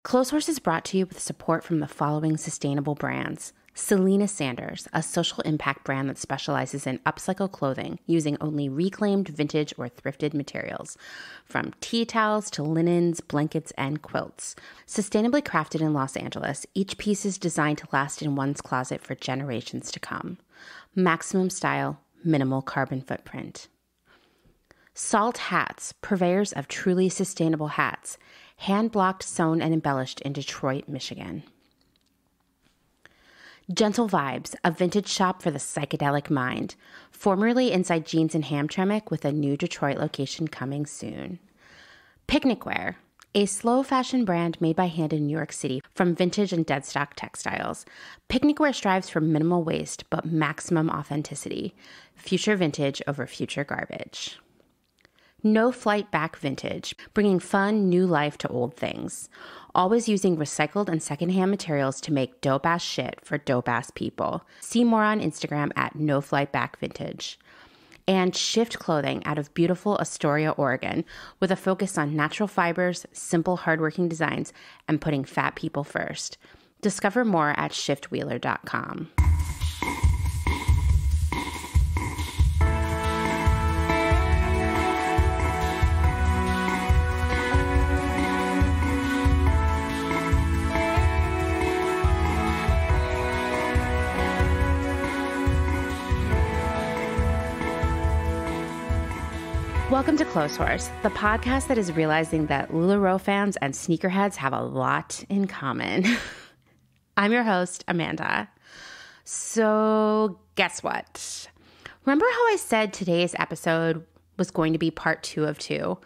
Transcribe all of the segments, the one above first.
Clotheshorse is brought to you with support from the following sustainable brands. Selina Sanders, a social impact brand that specializes in upcycle clothing using only reclaimed, vintage, or thrifted materials, from tea towels to linens, blankets, and quilts. Sustainably crafted in Los Angeles, each piece is designed to last in one's closet for generations to come. Maximum style, minimal carbon footprint. Salt Hats, purveyors of truly sustainable hats, hand-blocked, sewn, and embellished in Detroit, Michigan. Gentle Vibes, a vintage shop for the psychedelic mind, formerly inside Jeans and Hamtramck with a new Detroit location coming soon. Picnic Wear, a slow fashion brand made by hand in New York City from vintage and deadstock textiles. Picnic Wear strives for minimal waste but maximum authenticity. Future vintage over future garbage. No Flight Back Vintage, bringing fun, new life to old things. Always using recycled and secondhand materials to make dope-ass shit for dope-ass people. See more on Instagram at No Flight Back Vintage. And Shift Clothing out of beautiful Astoria, Oregon, with a focus on natural fibers, simple, hardworking designs, and putting fat people first. Discover more at shiftwheeler.com. Welcome to Clotheshorse, the podcast that is realizing that Lularoe fans and sneakerheads have a lot in common. I'm your host, Amanda. So guess what? Remember how I said today's episode was going to be part 2 of 2?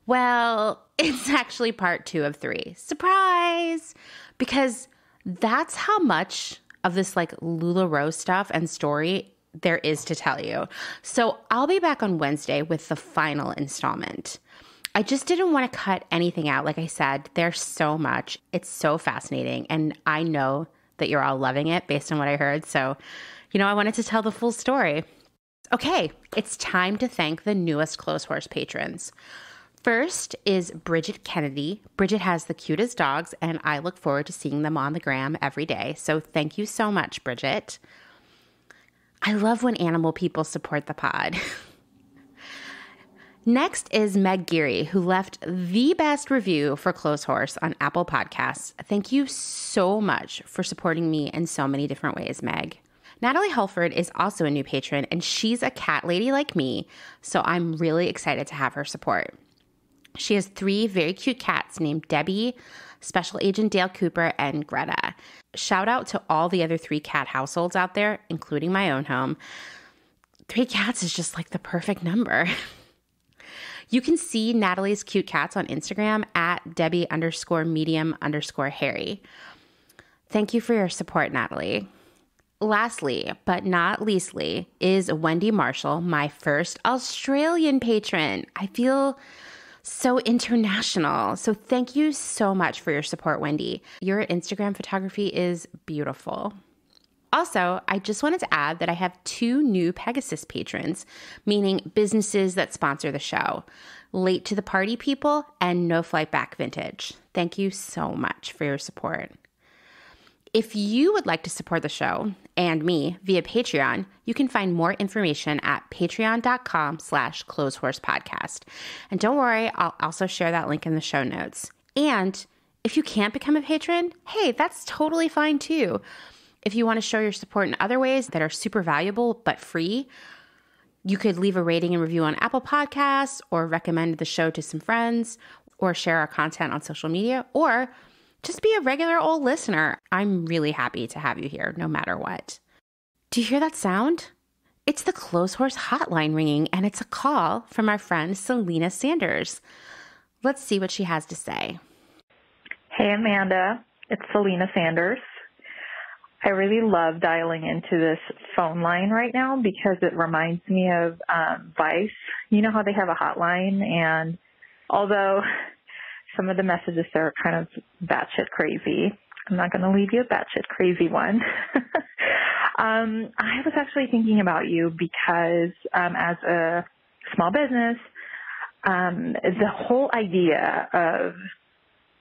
Well, it's actually part 2 of 3. Surprise! Because that's how much of this like Lularoe stuff and story there is to tell you. So I'll be back on Wednesday with the final installment. I just didn't want to cut anything out. Like I said, there's so much. It's so fascinating. And I know that you're all loving it based on what I heard. So, I wanted to tell the full story. Okay, it's time to thank the newest Clotheshorse patrons. First is Bridget Kennedy. Bridget has the cutest dogs, and I look forward to seeing them on the gram every day. So thank you so much, Bridget. I love when animal people support the pod. Next is Meg Geary, who left the best review for Clotheshorse on Apple Podcasts. Thank you so much for supporting me in so many different ways, Meg. Natalie Hulford is also a new patron, and she's a cat lady like me, so I'm really excited to have her support. She has 3 very cute cats named Debbie, Special Agent Dale Cooper, and Greta. Shout out to all the other 3 cat households out there, including my own home. 3 cats is just like the perfect number. You can see Natalie's cute cats on Instagram at Debbie_medium_Harry. Thank you for your support, Natalie. Lastly, but not leastly, is Wendy Marshall, my first Australian patron. I feel so international. So thank you so much for your support, Wendy. Your Instagram photography is beautiful. Also, I just wanted to add that I have 2 new Pegasus patrons, meaning businesses that sponsor the show. Late to the Party People and No Flight Back Vintage. Thank you so much for your support. If you would like to support the show and me via Patreon, you can find more information at patreon.com/clotheshorsepodcast. And don't worry, I'll also share that link in the show notes. And if you can't become a patron, hey, that's totally fine too. If you want to show your support in other ways that are super valuable but free, you could leave a rating and review on Apple Podcasts, or recommend the show to some friends, or share our content on social media, or just be a regular old listener. I'm really happy to have you here, no matter what. Do you hear that sound? It's the Clotheshorse hotline ringing, and it's a call from our friend Selina Sanders. Let's see what she has to say. Hey, Amanda. It's Selina Sanders. I really love dialing into this phone line right now because it reminds me of Vice. You know how they have a hotline, and although some of the messages there are kind of batshit crazy, I'm not going to leave you a batshit crazy one. I was actually thinking about you because as a small business, the whole idea of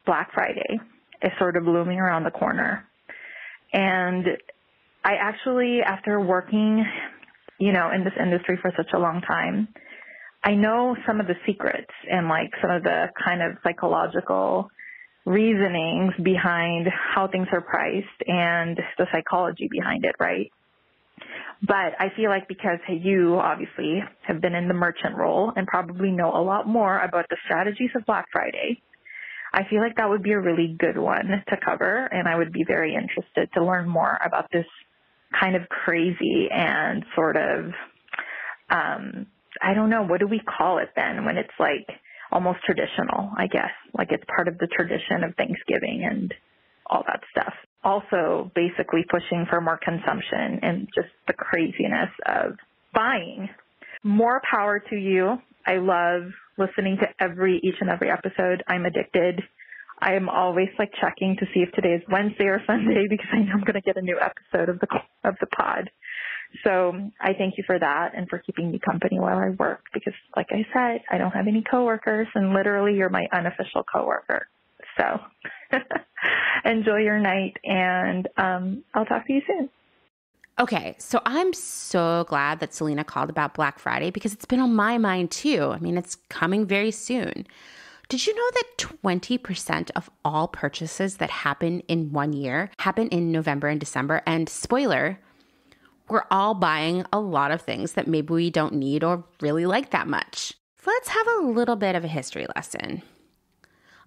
Black Friday is sort of looming around the corner. And I actually, after working, in this industry for such a long time, I know some of the secrets and like some of the kind of psychological reasonings behind how things are priced and the psychology behind it, right? But I feel like because you obviously have been in the merchant role and probably know a lot more about the strategies of Black Friday, I feel like that would be a really good one to cover, and I would be very interested to learn more about this kind of crazy and sort of, I don't know, what do we call it then when it's like almost traditional, I guess, like it's part of the tradition of Thanksgiving and all that stuff. Also basically pushing for more consumption and just the craziness of buying. More power to you. I love listening to each and every episode. I'm addicted. I am always like checking to see if today is Wednesday or Sunday because I know I'm going to get a new episode of the pod. So I thank you for that and for keeping me company while I work because, like I said, I don't have any coworkers and literally you're my unofficial coworker. So enjoy your night and I'll talk to you soon. Okay, so I'm so glad that Selina called about Black Friday because it's been on my mind too. I mean, it's coming very soon. Did you know that 20% of all purchases that happen in one year happen in November and December? And spoiler, we're all buying a lot of things that maybe we don't need or really like that much. Let's have a little bit of a history lesson.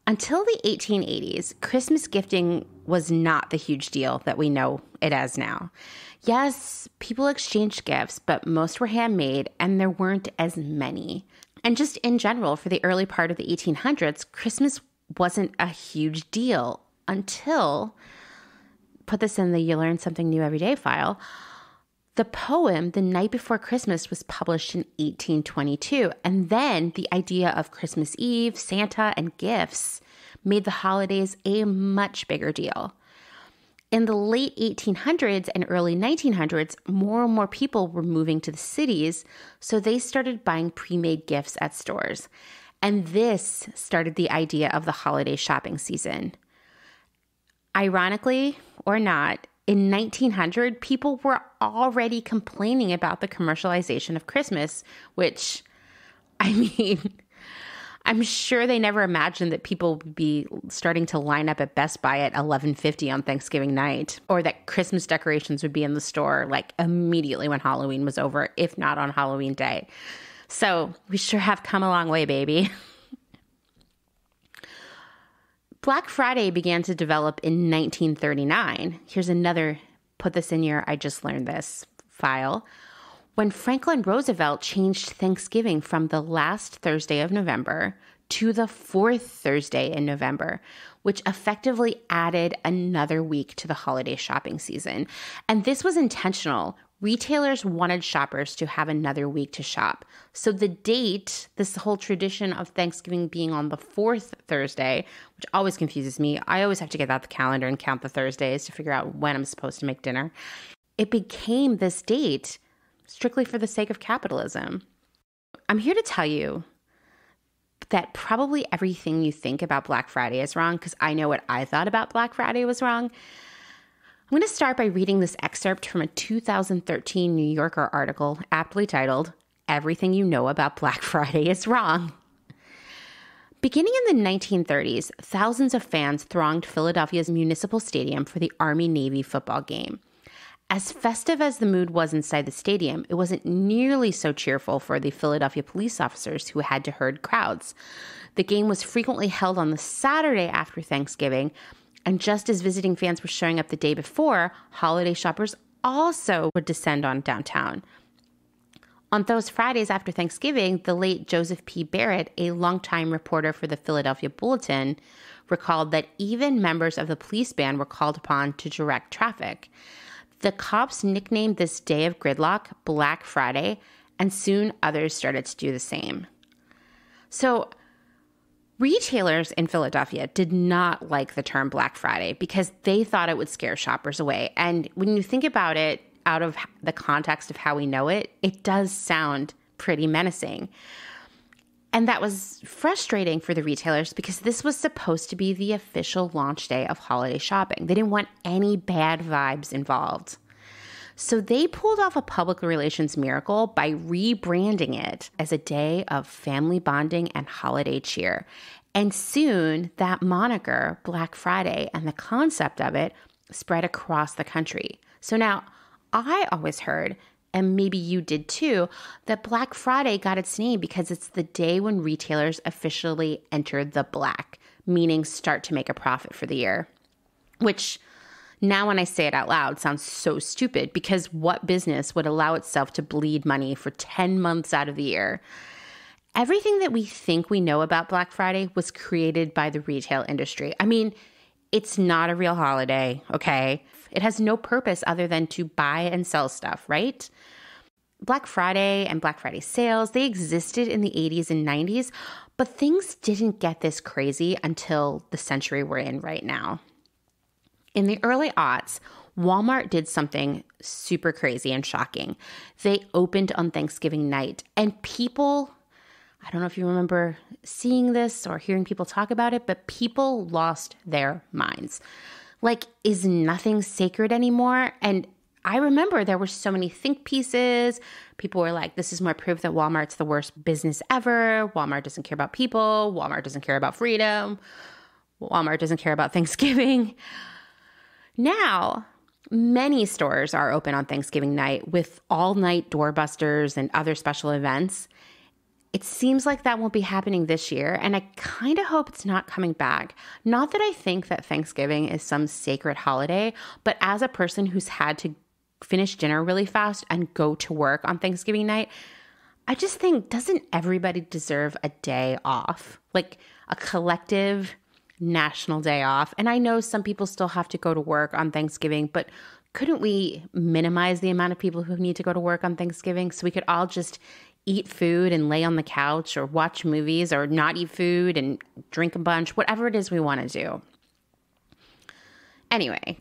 Until the 1880s, Christmas gifting was not the huge deal that we know it as now. Yes, people exchanged gifts, but most were handmade and there weren't as many. And just in general, for the early part of the 1800s, Christmas wasn't a huge deal until, put this in the You Learn Something New Every Day file, the poem The Night Before Christmas was published in 1822. And then the idea of Christmas Eve, Santa, and gifts made the holidays a much bigger deal. In the late 1800s and early 1900s, more and more people were moving to the cities, so they started buying pre-made gifts at stores. And this started the idea of the holiday shopping season. Ironically or not, in 1900, people were already complaining about the commercialization of Christmas, which, I mean, I'm sure they never imagined that people would be starting to line up at Best Buy at 11:50 on Thanksgiving night, or that Christmas decorations would be in the store like immediately when Halloween was over, if not on Halloween day. So we sure have come a long way, baby. Black Friday began to develop in 1939. Here's another, put this in your I just learned this file. When Franklin Roosevelt changed Thanksgiving from the last Thursday of November to the fourth Thursday in November, which effectively added another week to the holiday shopping season. And this was intentional. Retailers wanted shoppers to have another week to shop. So the date, this whole tradition of Thanksgiving being on the fourth Thursday, which always confuses me. I always have to get out the calendar and count the Thursdays to figure out when I'm supposed to make dinner. It became this date strictly for the sake of capitalism. I'm here to tell you that probably everything you think about Black Friday is wrong, because I know what I thought about Black Friday was wrong. I'm going to start by reading this excerpt from a 2013 New Yorker article aptly titled, "Everything You Know About Black Friday is Wrong." Beginning in the 1930s, thousands of fans thronged Philadelphia's Municipal Stadium for the Army-Navy football game. As festive as the mood was inside the stadium, it wasn't nearly so cheerful for the Philadelphia police officers who had to herd crowds. The game was frequently held on the Saturday after Thanksgiving, and just as visiting fans were showing up the day before, holiday shoppers also would descend on downtown. On those Fridays after Thanksgiving, the late Joseph P. Barrett, a longtime reporter for the Philadelphia Bulletin, recalled that even members of the police band were called upon to direct traffic. The cops nicknamed this day of gridlock Black Friday, and soon others started to do the same. So retailers in Philadelphia did not like the term Black Friday because they thought it would scare shoppers away. And when you think about it out of the context of how we know it, it does sound pretty menacing. And that was frustrating for the retailers because this was supposed to be the official launch day of holiday shopping. They didn't want any bad vibes involved. So they pulled off a public relations miracle by rebranding it as a day of family bonding and holiday cheer. And soon that moniker, Black Friday, and the concept of it spread across the country. So now I always heard, and maybe you did too, that Black Friday got its name because it's the day when retailers officially enter the black, meaning start to make a profit for the year. Which now when I say it out loud sounds so stupid, because what business would allow itself to bleed money for 10 months out of the year? Everything that we think we know about Black Friday was created by the retail industry. I mean, it's not a real holiday, okay? It has no purpose other than to buy and sell stuff, right? Black Friday and Black Friday sales, they existed in the 80s and 90s, but things didn't get this crazy until the century we're in right now. In the early aughts, Walmart did something super crazy and shocking. They opened on Thanksgiving night, and people, I don't know if you remember seeing this or hearing people talk about it, but people lost their minds. Like, is nothing sacred anymore? And I remember there were so many think pieces. People were like, this is more proof that Walmart's the worst business ever. Walmart doesn't care about people. Walmart doesn't care about freedom. Walmart doesn't care about Thanksgiving. Now, many stores are open on Thanksgiving night with all-night doorbusters and other special events. It seems like that won't be happening this year, and I kind of hope it's not coming back. Not that I think that Thanksgiving is some sacred holiday, but as a person who's had to finish dinner really fast and go to work on Thanksgiving night, I just think, doesn't everybody deserve a day off? Like a collective national day off. And I know some people still have to go to work on Thanksgiving, but couldn't we minimize the amount of people who need to go to work on Thanksgiving so we could all just eat food and lay on the couch or watch movies or not eat food and drink a bunch, whatever it is we want to do? Anyway,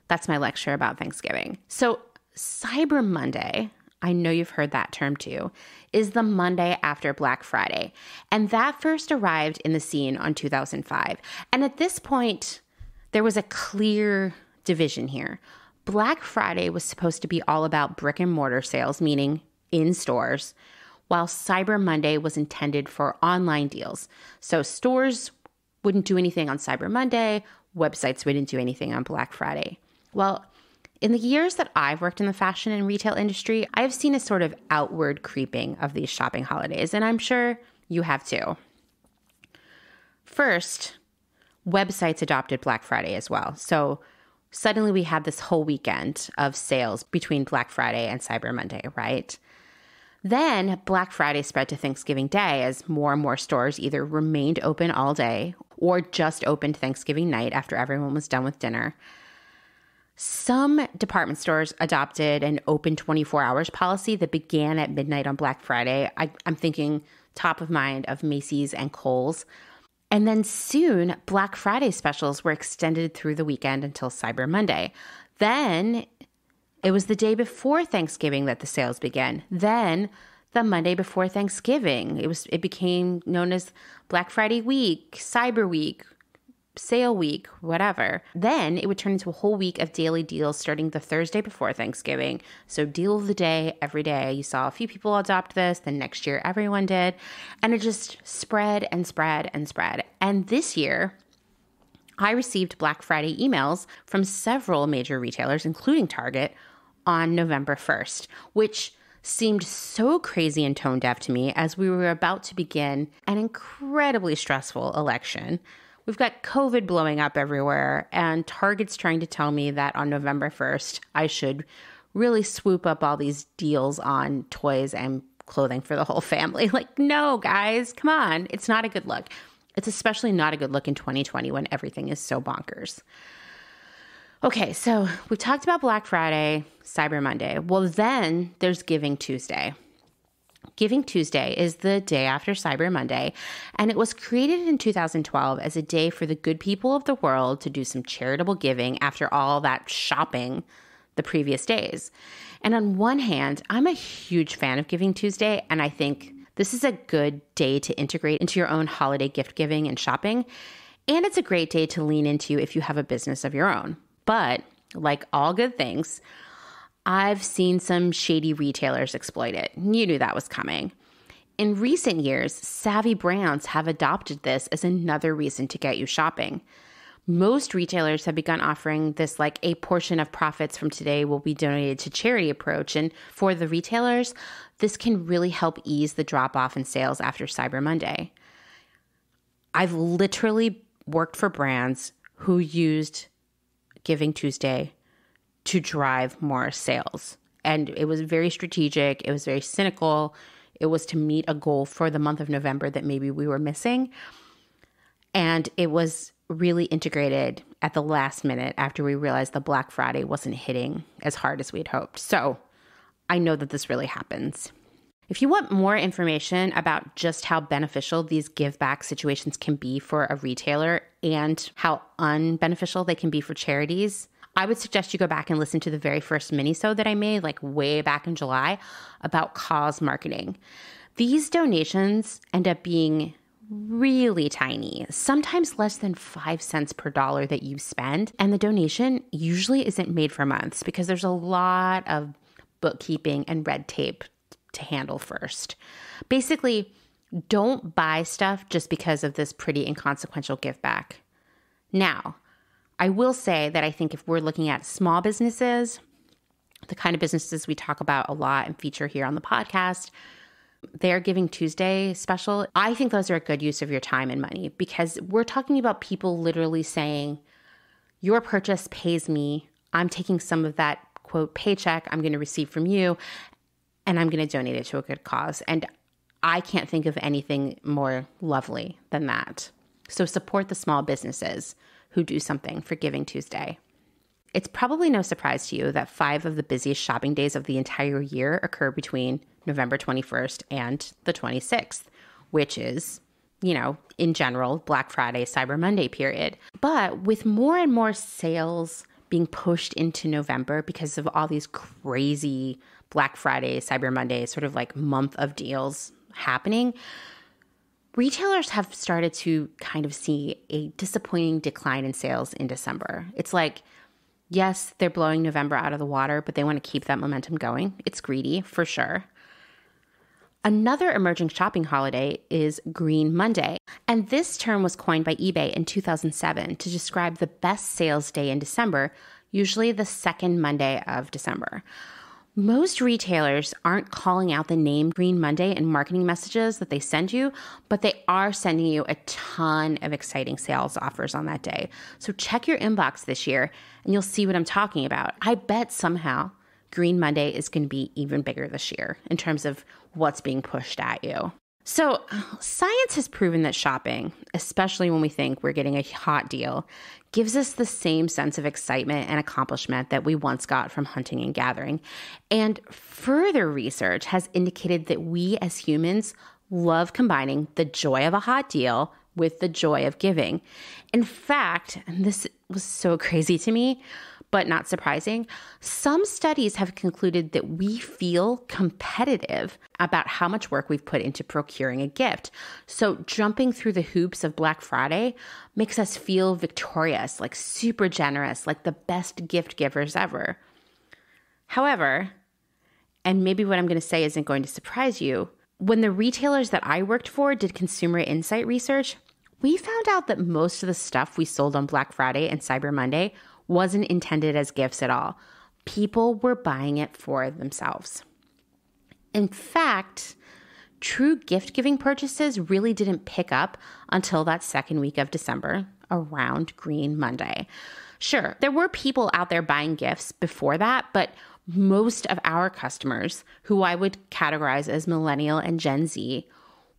that's my lecture about Thanksgiving. So Cyber Monday, I know you've heard that term too, is the Monday after Black Friday. And that first arrived in the scene on 2005. And at this point, there was a clear division here. Black Friday was supposed to be all about brick and mortar sales, meaning in stores, while Cyber Monday was intended for online deals. So stores wouldn't do anything on Cyber Monday, websites wouldn't do anything on Black Friday. Well, in the years that I've worked in the fashion and retail industry, I've seen a sort of outward creeping of these shopping holidays, and I'm sure you have too. First, websites adopted Black Friday as well. So suddenly we had this whole weekend of sales between Black Friday and Cyber Monday, right? Then Black Friday spread to Thanksgiving Day as more and more stores either remained open all day or just opened Thanksgiving night after everyone was done with dinner. Some department stores adopted an open 24 hours policy that began at midnight on Black Friday. I'm thinking top of mind of Macy's and Kohl's. And then soon, Black Friday specials were extended through the weekend until Cyber Monday. Then it was the day before Thanksgiving that the sales began. Then the Monday before Thanksgiving, it became known as Black Friday week, Cyber week, sale week, whatever. Then it would turn into a whole week of daily deals starting the Thursday before Thanksgiving. So deal of the day every day. You saw a few people adopt this. Then next year, everyone did. And it just spread and spread and spread. And this year, I received Black Friday emails from several major retailers, including Target, on November 1st, which seemed so crazy and tone deaf to me as we were about to begin an incredibly stressful election. We've got COVID blowing up everywhere, and Target's trying to tell me that on November 1st, I should really swoop up all these deals on toys and clothing for the whole family. Like, no, guys, come on. It's not a good look. It's especially not a good look in 2020 when everything is so bonkers. Okay, so we talked about Black Friday, Cyber Monday. Well, then there's Giving Tuesday. Giving Tuesday is the day after Cyber Monday, and it was created in 2012 as a day for the good people of the world to do some charitable giving after all that shopping the previous days. And on one hand, I'm a huge fan of Giving Tuesday, and I think This is a good day to integrate into your own holiday gift giving and shopping, and it's a great day to lean into if you have a business of your own. But like all good things, I've seen some shady retailers exploit it. You knew that was coming. In recent years, savvy brands have adopted this as another reason to get you shopping. Most retailers have begun offering this like a portion of profits from today will be donated to charity approach. And for the retailers, this can really help ease the drop off in sales after Cyber Monday. I've literally worked for brands who used Giving Tuesday to drive more sales. And it was very strategic. It was very cynical. It was to meet a goal for the month of November that maybe we were missing. And it was really integrated at the last minute after we realized the Black Friday wasn't hitting as hard as we'd hoped. So I know that this really happens. If you want more information about just how beneficial these give back situations can be for a retailer and how unbeneficial they can be for charities, I would suggest you go back and listen to the very first mini-sode that I made like way back in July about cause marketing. These donations end up being really tiny, sometimes less than 5 cents per dollar that you spend. And the donation usually isn't made for months because there's a lot of bookkeeping and red tape to handle first. Basically, don't buy stuff just because of this pretty inconsequential give back. Now, I will say that I think if we're looking at small businesses, the kind of businesses we talk about a lot and feature here on the podcast, their Giving Tuesday special, I think those are a good use of your time and money because we're talking about people literally saying, your purchase pays me. I'm taking some of that, quote, paycheck I'm going to receive from you, and I'm going to donate it to a good cause. And I can't think of anything more lovely than that. So support the small businesses who do something for Giving Tuesday. It's probably no surprise to you that 5 of the busiest shopping days of the entire year occur between November 21st and the 26th, which is, in general, Black Friday, Cyber Monday period. But with more and more sales being pushed into November because of all these crazy Black Friday, Cyber Monday, sort of like month of deals happening, retailers have started to kind of see a disappointing decline in sales in December. It's like, yes, they're blowing November out of the water, but they want to keep that momentum going. It's greedy, for sure. Another emerging shopping holiday is Green Monday. And this term was coined by eBay in 2007 to describe the best sales day in December, usually the second Monday of December. Most retailers aren't calling out the name Green Monday in marketing messages that they send you, but they are sending you a ton of exciting sales offers on that day. So check your inbox this year and you'll see what I'm talking about. I bet somehow Green Monday is going to be even bigger this year in terms of what's being pushed at you. So science has proven that shopping, especially when we think we're getting a hot deal, gives us the same sense of excitement and accomplishment that we once got from hunting and gathering. And further research has indicated that we as humans love combining the joy of a hot deal with the joy of giving. In fact, and this was so crazy to me, but not surprising, some studies have concluded that we feel competitive about how much work we've put into procuring a gift. So jumping through the hoops of Black Friday makes us feel victorious, like super generous, like the best gift givers ever. However, and maybe what I'm going to say isn't going to surprise you, when the retailers that I worked for did consumer insight research, we found out that most of the stuff we sold on Black Friday and Cyber Monday wasn't intended as gifts at all. People were buying it for themselves. In fact, true gift-giving purchases really didn't pick up until that second week of December, around Green Monday. Sure, there were people out there buying gifts before that, but most of our customers, who I would categorize as Millennial and Gen Z,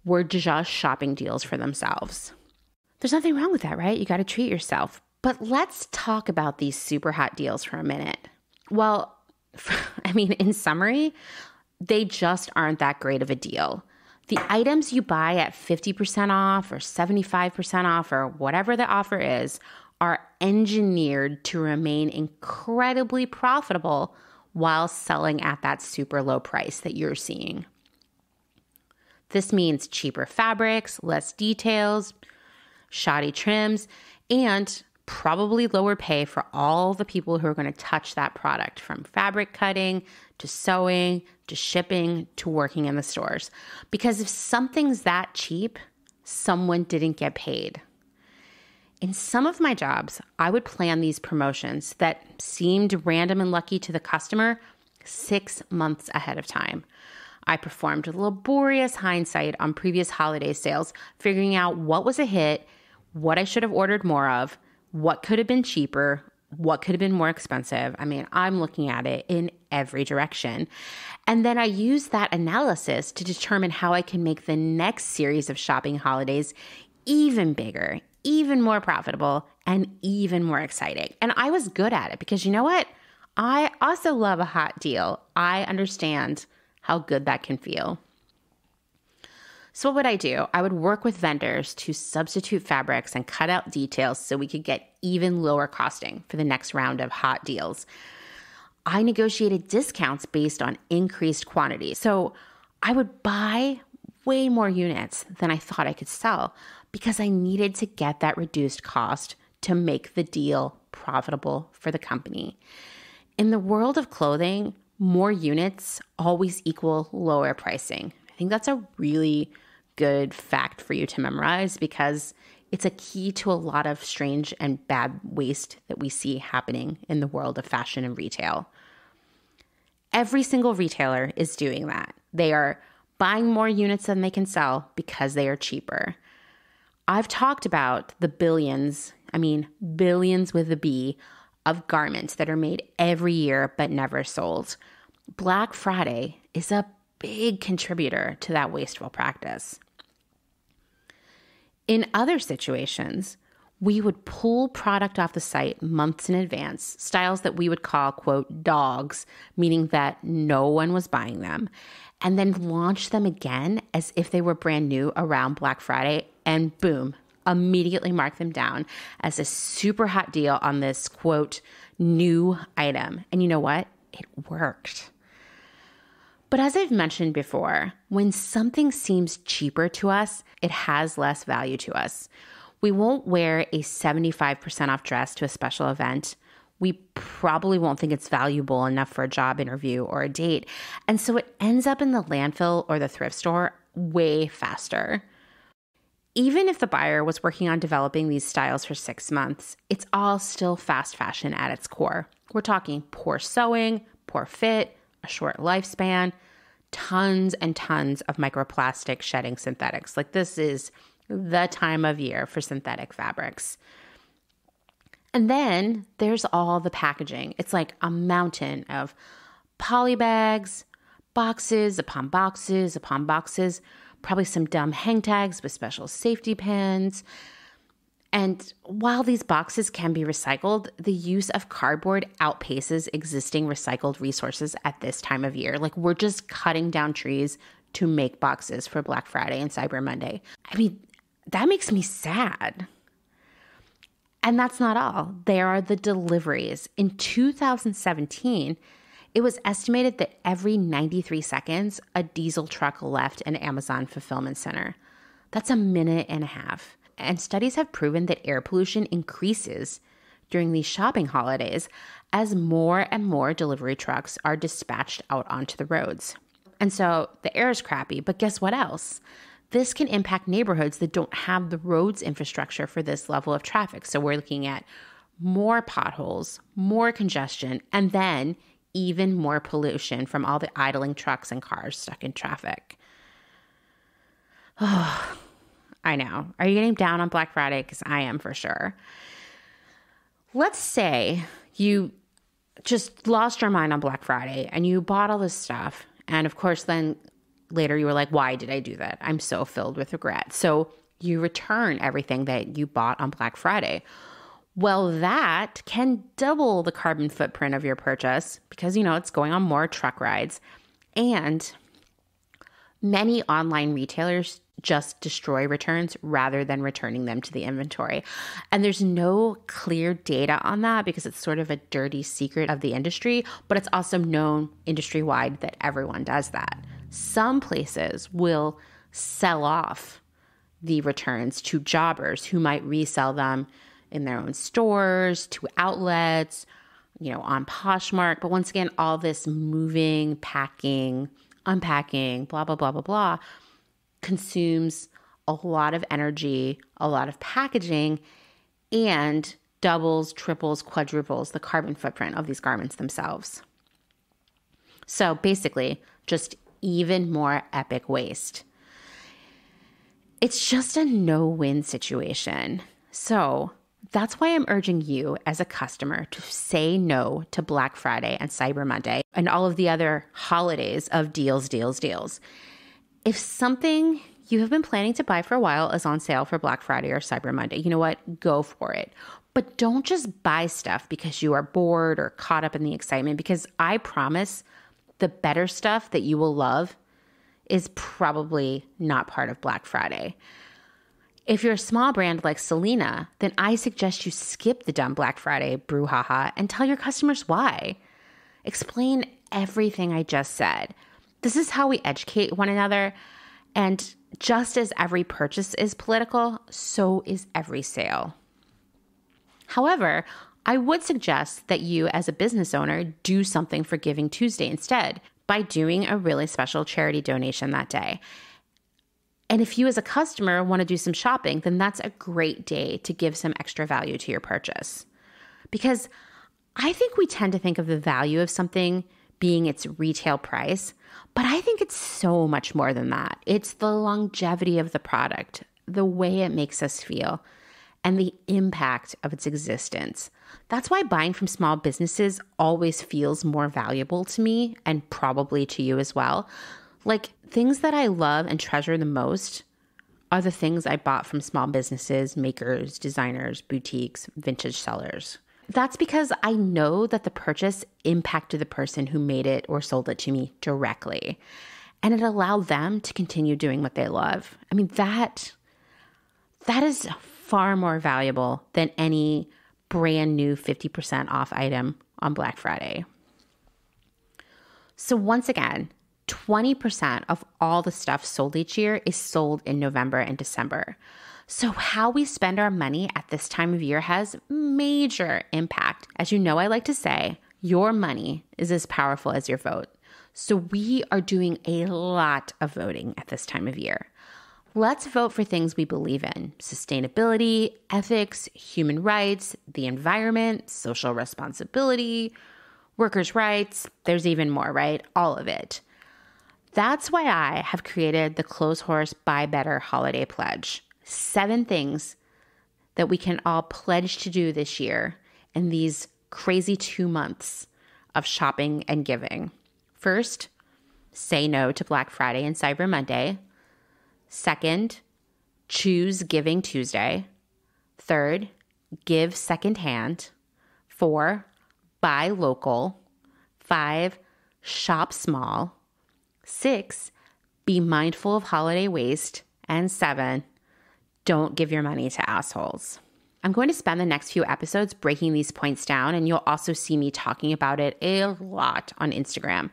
were just shopping deals for themselves. There's nothing wrong with that, right? You got to treat yourself. But let's talk about these super hot deals for a minute. Well, in summary, they just aren't that great of a deal. The items you buy at 50% off or 75% off or whatever the offer is are engineered to remain incredibly profitable while selling at that super low price that you're seeing. This means cheaper fabrics, less details, shoddy trims, and probably lower pay for all the people who are going to touch that product, from fabric cutting to sewing to shipping to working in the stores. Because if something's that cheap, someone didn't get paid. In some of my jobs, I would plan these promotions that seemed random and lucky to the customer 6 months ahead of time. I performed laborious hindsight on previous holiday sales, figuring out what was a hit, what I should have ordered more of, what could have been cheaper, what could have been more expensive. I mean, I'm looking at it in every direction. And then I use that analysis to determine how I can make the next series of shopping holidays even bigger, even more profitable, and even more exciting. And I was good at it because you know what? I also love a hot deal. I understand how good that can feel. So what would I do? I would work with vendors to substitute fabrics and cut out details so we could get even lower costing for the next round of hot deals. I negotiated discounts based on increased quantity. So I would buy way more units than I thought I could sell because I needed to get that reduced cost to make the deal profitable for the company. In the world of clothing, more units always equal lower pricing. I think that's a really good fact for you to memorize because it's a key to a lot of strange and bad waste that we see happening in the world of fashion and retail. Every single retailer is doing that. They are buying more units than they can sell because they are cheaper. I've talked about the billions with a B, of garments that are made every year but never sold. Black Friday is a big contributor to that wasteful practice. In other situations, we would pull product off the site months in advance, styles that we would call, quote, dogs, meaning that no one was buying them, and then launch them again as if they were brand new around Black Friday, and boom, immediately mark them down as a super hot deal on this, quote, new item. And you know what? It worked. But as I've mentioned before, when something seems cheaper to us, it has less value to us. We won't wear a 75% off dress to a special event. We probably won't think it's valuable enough for a job interview or a date. And so it ends up in the landfill or the thrift store way faster. Even if the buyer was working on developing these styles for 6 months, it's all still fast fashion at its core. We're talking poor sewing, poor fit, a short lifespan, tons and tons of microplastic shedding synthetics. Like, this is the time of year for synthetic fabrics. And then there's all the packaging. It's like a mountain of poly bags, boxes upon boxes upon boxes, probably some dumb hang tags with special safety pins. And while these boxes can be recycled, the use of cardboard outpaces existing recycled resources at this time of year. Like, we're just cutting down trees to make boxes for Black Friday and Cyber Monday. I mean, that makes me sad. And that's not all. There are the deliveries. In 2017, it was estimated that every 93 seconds, a diesel truck left an Amazon fulfillment center. That's a minute and a half. And studies have proven that air pollution increases during these shopping holidays as more and more delivery trucks are dispatched out onto the roads. And so the air is crappy, but guess what else? This can impact neighborhoods that don't have the roads infrastructure for this level of traffic. So we're looking at more potholes, more congestion, and then even more pollution from all the idling trucks and cars stuck in traffic. Oh, I know. Are you getting down on Black Friday? Because I am, for sure. Let's say you just lost your mind on Black Friday and you bought all this stuff. And of course, then later you were like, why did I do that? I'm so filled with regret. So you return everything that you bought on Black Friday. Well, that can double the carbon footprint of your purchase because, it's going on more truck rides. And many online retailers just destroy returns rather than returning them to the inventory. And there's no clear data on that because it's sort of a dirty secret of the industry, but it's also known industry-wide that everyone does that. Some places will sell off the returns to jobbers who might resell them in their own stores, to outlets, on Poshmark. But once again, all this moving, packing, unpacking, blah, blah, blah, blah, blah, consumes a lot of energy, a lot of packaging, and doubles, triples, quadruples the carbon footprint of these garments themselves. So basically, just even more epic waste. It's just a no-win situation. So that's why I'm urging you as a customer to say no to Black Friday and Cyber Monday and all of the other holidays of deals, deals, deals. If something you have been planning to buy for a while is on sale for Black Friday or Cyber Monday, you know what? Go for it. But don't just buy stuff because you are bored or caught up in the excitement, because I promise the better stuff that you will love is probably not part of Black Friday. If you're a small brand like Selina, then I suggest you skip the dumb Black Friday brouhaha and tell your customers why. Explain everything I just said. This is how we educate one another. And just as every purchase is political, so is every sale. However, I would suggest that you as a business owner do something for Giving Tuesday instead by doing a really special charity donation that day. And if you as a customer want to do some shopping, then that's a great day to give some extra value to your purchase. Because I think we tend to think of the value of something being its retail price, but I think it's so much more than that. It's the longevity of the product, the way it makes us feel, and the impact of its existence. That's why buying from small businesses always feels more valuable to me, and probably to you as well. Like, things that I love and treasure the most are the things I bought from small businesses, makers, designers, boutiques, vintage sellers. That's because I know that the purchase impacted the person who made it or sold it to me directly, and it allowed them to continue doing what they love. I mean, that is far more valuable than any brand new 50% off item on Black Friday. So once again, 20% of all the stuff sold each year is sold in November and December. So how we spend our money at this time of year has major impact. As you know, I like to say, your money is as powerful as your vote. So we are doing a lot of voting at this time of year. Let's vote for things we believe in: sustainability, ethics, human rights, the environment, social responsibility, workers' rights. There's even more, right? All of it. That's why I have created the Clotheshorse Buy Better Holiday Pledge. 7 things that we can all pledge to do this year in these crazy 2 months of shopping and giving. First, say no to Black Friday and Cyber Monday. Second, choose Giving Tuesday. Third, give secondhand. 4, buy local. 5, shop small. 6, be mindful of holiday waste. And 7, don't give your money to assholes. I'm going to spend the next few episodes breaking these points down, and you'll also see me talking about it a lot on Instagram.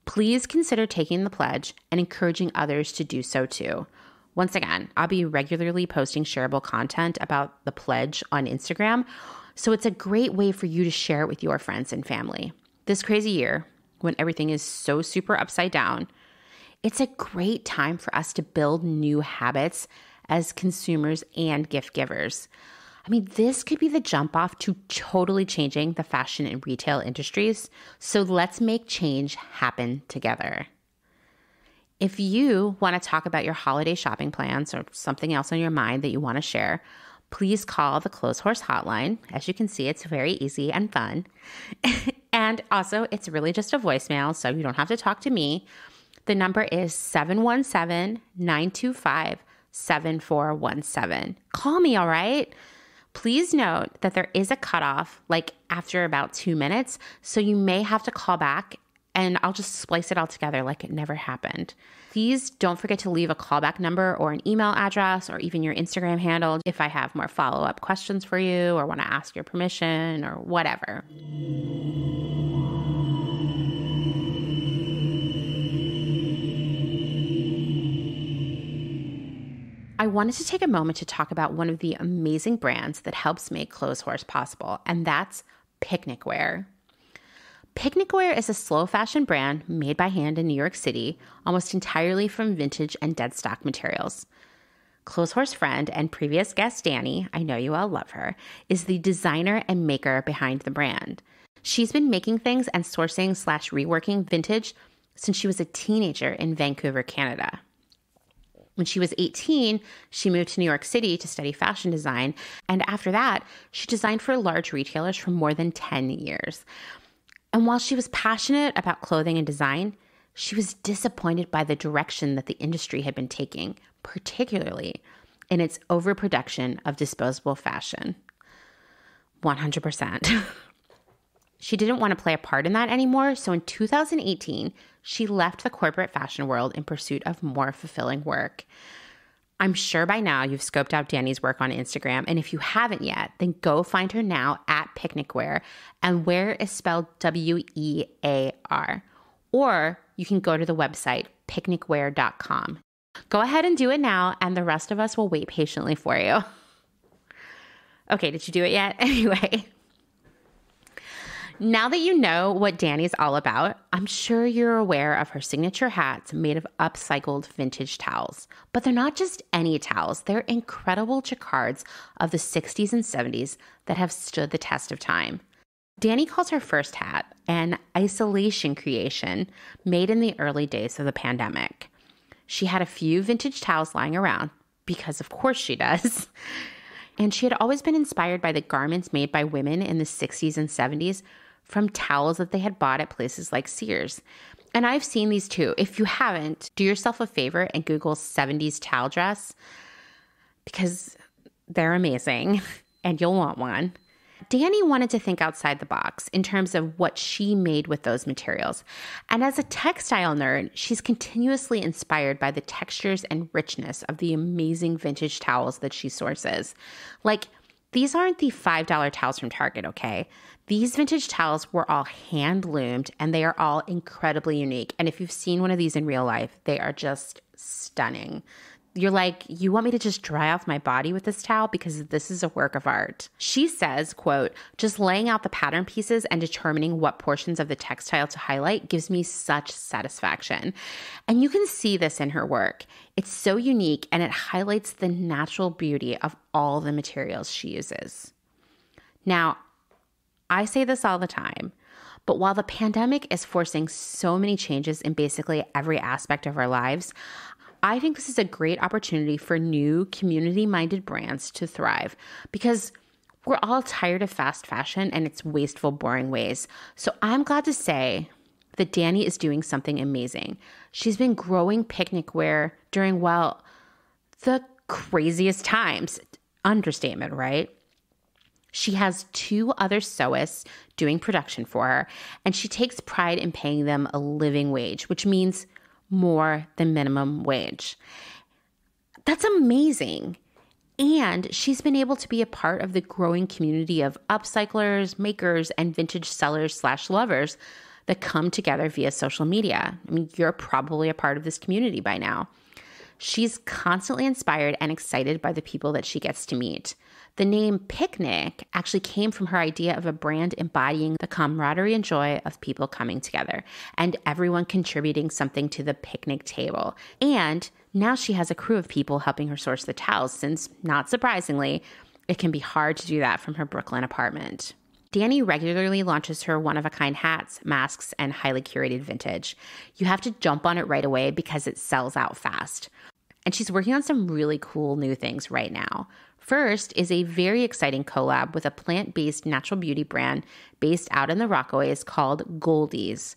Please consider taking the pledge and encouraging others to do so too. Once again, I'll be regularly posting shareable content about the pledge on Instagram, so it's a great way for you to share it with your friends and family. This crazy year, when everything is so super upside down, it's a great time for us to build new habits as consumers and gift givers. I mean, this could be the jump off to totally changing the fashion and retail industries. So let's make change happen together. If you want to talk about your holiday shopping plans or something else on your mind that you want to share, please call the Clotheshorse hotline. As you can see, it's very easy and fun. And also, it's really just a voicemail, so you don't have to talk to me. The number is 717-925-7417. Call me, all right? Please note that there is a cutoff, like after about 2 minutes, so you may have to call back and I'll just splice it all together like it never happened. Please don't forget to leave a callback number or an email address or even your Instagram handle if I have more follow-up questions for you or want to ask your permission or whatever. I wanted to take a moment to talk about one of the amazing brands that helps make Clotheshorse possible, and that's Picnic Wear. Picnic Wear is a slow fashion brand made by hand in New York City, almost entirely from vintage and dead stock materials. Clotheshorse friend and previous guest Danny, I know you all love her, is the designer and maker behind the brand. She's been making things and sourcing/reworking vintage since she was a teenager in Vancouver, Canada. When she was 18, she moved to New York City to study fashion design, and after that, she designed for large retailers for more than 10 years. And while she was passionate about clothing and design, she was disappointed by the direction that the industry had been taking, particularly in its overproduction of disposable fashion. 100%. She didn't want to play a part in that anymore, so in 2018, she left the corporate fashion world in pursuit of more fulfilling work. I'm sure by now you've scoped out Danny's work on Instagram, and if you haven't yet, then go find her now at Picnic Wear, and Wear is spelled W-E-A-R. Or you can go to the website picnicwear.com. Go ahead and do it now, and the rest of us will wait patiently for you. Okay, did you do it yet? Anyway. Now that you know what Danny's all about, I'm sure you're aware of her signature hats made of upcycled vintage towels. But they're not just any towels. They're incredible jacquards of the 60s and 70s that have stood the test of time. Danny calls her first hat an isolation creation made in the early days of the pandemic. She had a few vintage towels lying around, because of course she does. And she had always been inspired by the garments made by women in the 60s and 70s from towels that they had bought at places like Sears. And I've seen these too. If you haven't, do yourself a favor and Google 70s towel dress, because they're amazing and you'll want one. Danny wanted to think outside the box in terms of what she made with those materials. And as a textile nerd, she's continuously inspired by the textures and richness of the amazing vintage towels that she sources. Like, these aren't the $5 towels from Target, okay? These vintage towels were all hand loomed and they are all incredibly unique. And if you've seen one of these in real life, they are just stunning. You're like, you want me to just dry off my body with this towel? Because this is a work of art. She says, quote, just laying out the pattern pieces and determining what portions of the textile to highlight gives me such satisfaction. And you can see this in her work. It's so unique and it highlights the natural beauty of all the materials she uses. Now, I say this all the time, but while the pandemic is forcing so many changes in basically every aspect of our lives, I think this is a great opportunity for new community-minded brands to thrive, because we're all tired of fast fashion and its wasteful, boring ways. So I'm glad to say that Danny is doing something amazing. She's been growing Picnic Wear during, well, the craziest times. Understatement, right? She has 2 other sewists doing production for her, and she takes pride in paying them a living wage, which means more than minimum wage. That's amazing. And she's been able to be a part of the growing community of upcyclers, makers, and vintage sellers/lovers that come together via social media. I mean, you're probably a part of this community by now. She's constantly inspired and excited by the people that she gets to meet. The name Picnic actually came from her idea of a brand embodying the camaraderie and joy of people coming together and everyone contributing something to the picnic table. And now she has a crew of people helping her source the towels, since, not surprisingly, it can be hard to do that from her Brooklyn apartment. Danny regularly launches her one-of-a-kind hats, masks, and highly curated vintage. You have to jump on it right away because it sells out fast. And she's working on some really cool new things right now. First is a very exciting collab with a plant-based natural beauty brand based out in the Rockaways called Goldies.